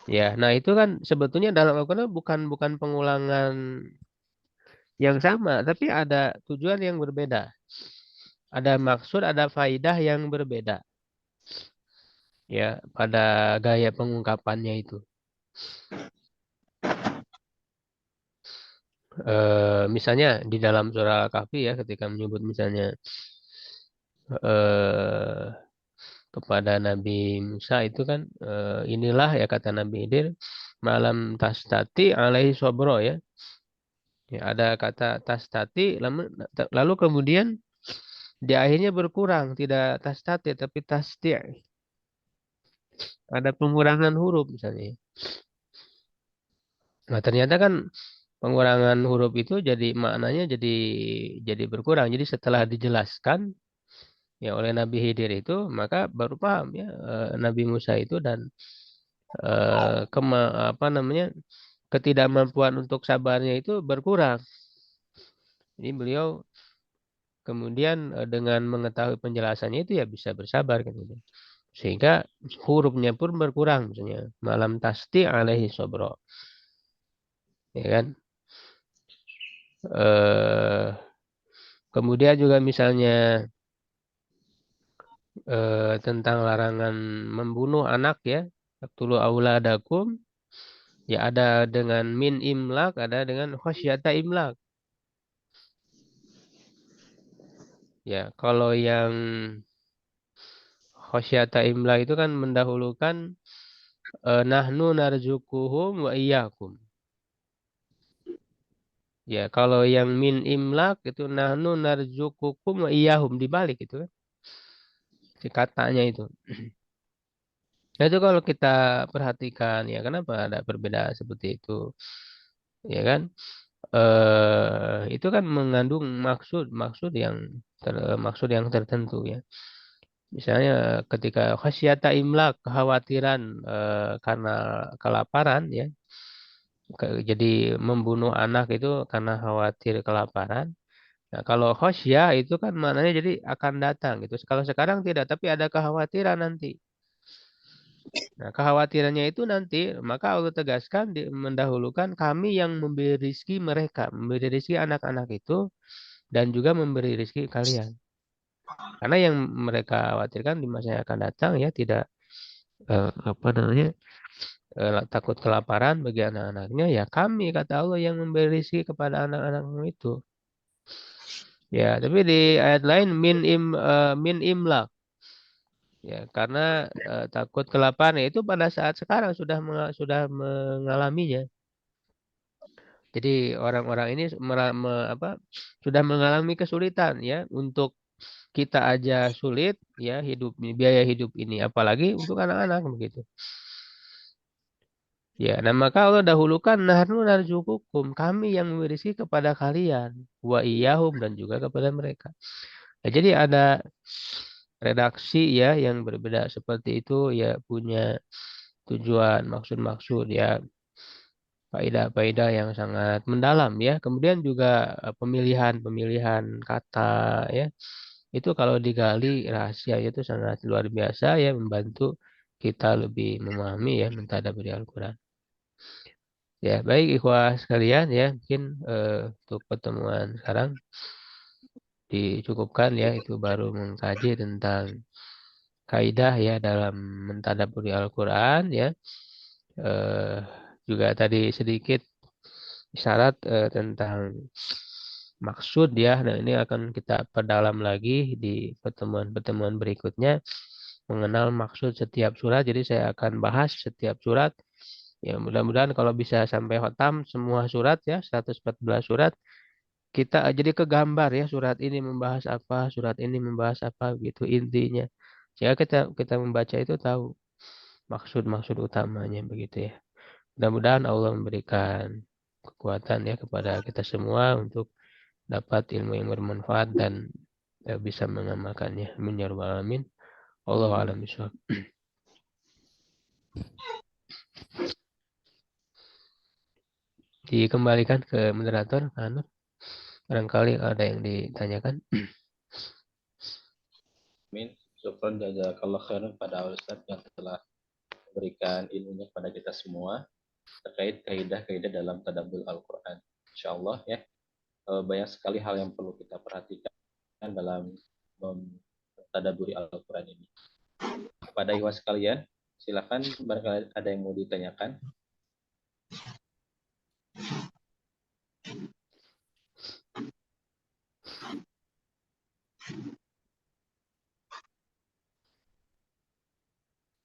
Ya, nah itu kan sebetulnya dalam Al-Quran bukan bukan pengulangan yang sama, tapi ada tujuan yang berbeda. Ada maksud, ada faidah yang berbeda. Ya, pada gaya pengungkapannya itu. Misalnya di dalam surah Al-Kahfi ya, ketika menyebut misalnya eh, kepada Nabi Musa itu kan inilah ya kata Nabi Khidir malam tastati alaihi sobro ya. Ya, ada kata tastati lalu kemudian di akhirnya berkurang tidak tastati tapi tasti. Ada pengurangan huruf misalnya. Nah, ternyata kan pengurangan huruf itu jadi maknanya jadi berkurang. Jadi setelah dijelaskan ya oleh Nabi Khidir itu maka baru paham ya Nabi Musa itu dan apa namanya ketidakmampuan untuk sabarnya itu berkurang. Jadi beliau kemudian dengan mengetahui penjelasannya itu ya bisa bersabar kan gitu. Sehingga hurufnya pun berkurang misalnya malam tasti alaihi sobro ya kan. eh Kemudian juga misalnya tentang larangan membunuh anak ya. Tulu auladakum ya ada dengan min imlak, ada dengan khasyata imlak. Ya, kalau yang khasyata imlak itu kan mendahulukan nahnu narzukuhum wa iyyakum. Ya, kalau yang min imlak itu nahnu narzukukum wa iyyahum dibalik itu kan. Si katanya itu. Nah, itu kalau kita perhatikan ya kenapa ada perbedaan seperti itu? Ya kan? Itu kan mengandung maksud maksud yang tertentu ya. Misalnya ketika khasyata imlak kekhawatiran karena kelaparan ya. Jadi membunuh anak itu karena khawatir kelaparan. Nah, kalau khosyah itu kan maknanya jadi akan datang gitu. Kalau sekarang tidak, tapi ada kekhawatiran nanti. Nah, kekhawatirannya itu nanti, maka Allah tegaskan mendahulukan kami yang memberi rizki mereka, memberi rizki anak-anak itu, dan juga memberi rizki kalian. Karena yang mereka khawatirkan di masa yang akan datang ya tidak apa namanya takut kelaparan bagi anak-anaknya ya kami kata Allah yang memberi rizki kepada anak-anakmu itu. Ya, tapi di ayat lain min imlak. Ya, karena takut kelaparan ya, itu pada saat sekarang sudah mengalaminya. Jadi orang-orang ini sudah mengalami kesulitan ya untuk kita aja sulit ya biaya hidup ini apalagi untuk anak-anak begitu. Ya, nah maka Allah dahulukan nahnu narzuqukum, kami yang memberi rezeki kepada kalian, wa iyahum dan juga kepada mereka. Nah, jadi ada redaksi ya yang berbeda seperti itu ya punya tujuan, maksud-maksud ya, faedah-faedah yang sangat mendalam ya. Kemudian juga pemilihan-pemilihan kata ya. Itu kalau digali rahasia itu sangat luar biasa ya, membantu kita lebih memahami ya mentadabburi Al-Qur'an. Ya, baik ikhwah sekalian ya, mungkin untuk pertemuan sekarang dicukupkan ya, itu baru mengkaji tentang kaidah ya dalam mentadabburi Al-Qur'an ya. Eh, Juga tadi sedikit isyarat tentang maksud ya. Nah, ini akan kita perdalam lagi di pertemuan-pertemuan berikutnya mengenal maksud setiap surat. Jadi saya akan bahas setiap surat. Ya, mudah-mudahan kalau bisa sampai khotam semua surat ya, 114 surat, kita jadi kegambar ya surat ini membahas apa, surat ini membahas apa gitu intinya. Jika kita membaca itu tahu maksud-maksud utamanya begitu ya. Mudah-mudahan Allah memberikan kekuatan ya kepada kita semua untuk dapat ilmu yang bermanfaat dan bisa mengamalkannya. Amin ya rabbal alamin. Wallahu a'lam bishawab. Dikembalikan ke moderator, Pak Anur. Barangkali ada yang ditanyakan. Amin. Syukron jazakallah khairan pada Ustaz yang telah memberikan ilmunya kepada kita semua terkait kaidah-kaidah dalam tadabbur Al-Quran. Insyaallah ya, banyak sekali hal yang perlu kita perhatikan dalam mentadabburi Al-Quran ini. Pada ikhwan sekalian, silakan barangkali ada yang mau ditanyakan.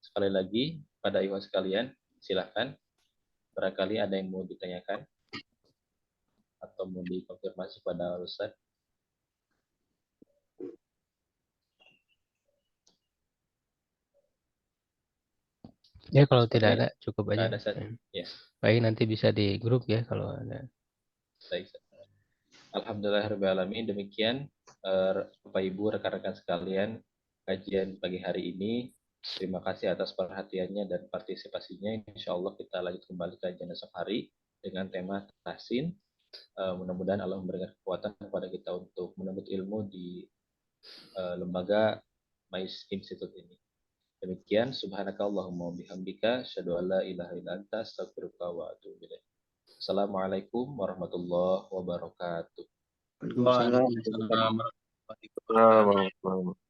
Sekali lagi, pada ikhwan sekalian, silakan. Barangkali ada yang mau ditanyakan atau mau dikonfirmasi pada Ustaz. Ya kalau tidak ada cukup aja. Ada Ustaz. Ya. Baik, nanti bisa di grup ya kalau ada. Baik. Alhamdulillahirrahmanirrahim. Demikian Bapak Ibu, rekan-rekan sekalian, kajian pagi hari ini. Terima kasih atas perhatiannya dan partisipasinya. Insya Allah kita lanjut kembali kajian esok hari dengan tema tahsin. Mudah-mudahan Allah memberikan kekuatan kepada kita untuk menuntut ilmu di lembaga Mais Institute ini. Demikian, subhanakallahumma bihamdika, asyhadu an la ilaha illa anta, astaghfiruka wa atubu ilaik. Assalamualaikum warahmatullahi wabarakatuh. Waalaikumsalam warahmatullahi wabarakatuh.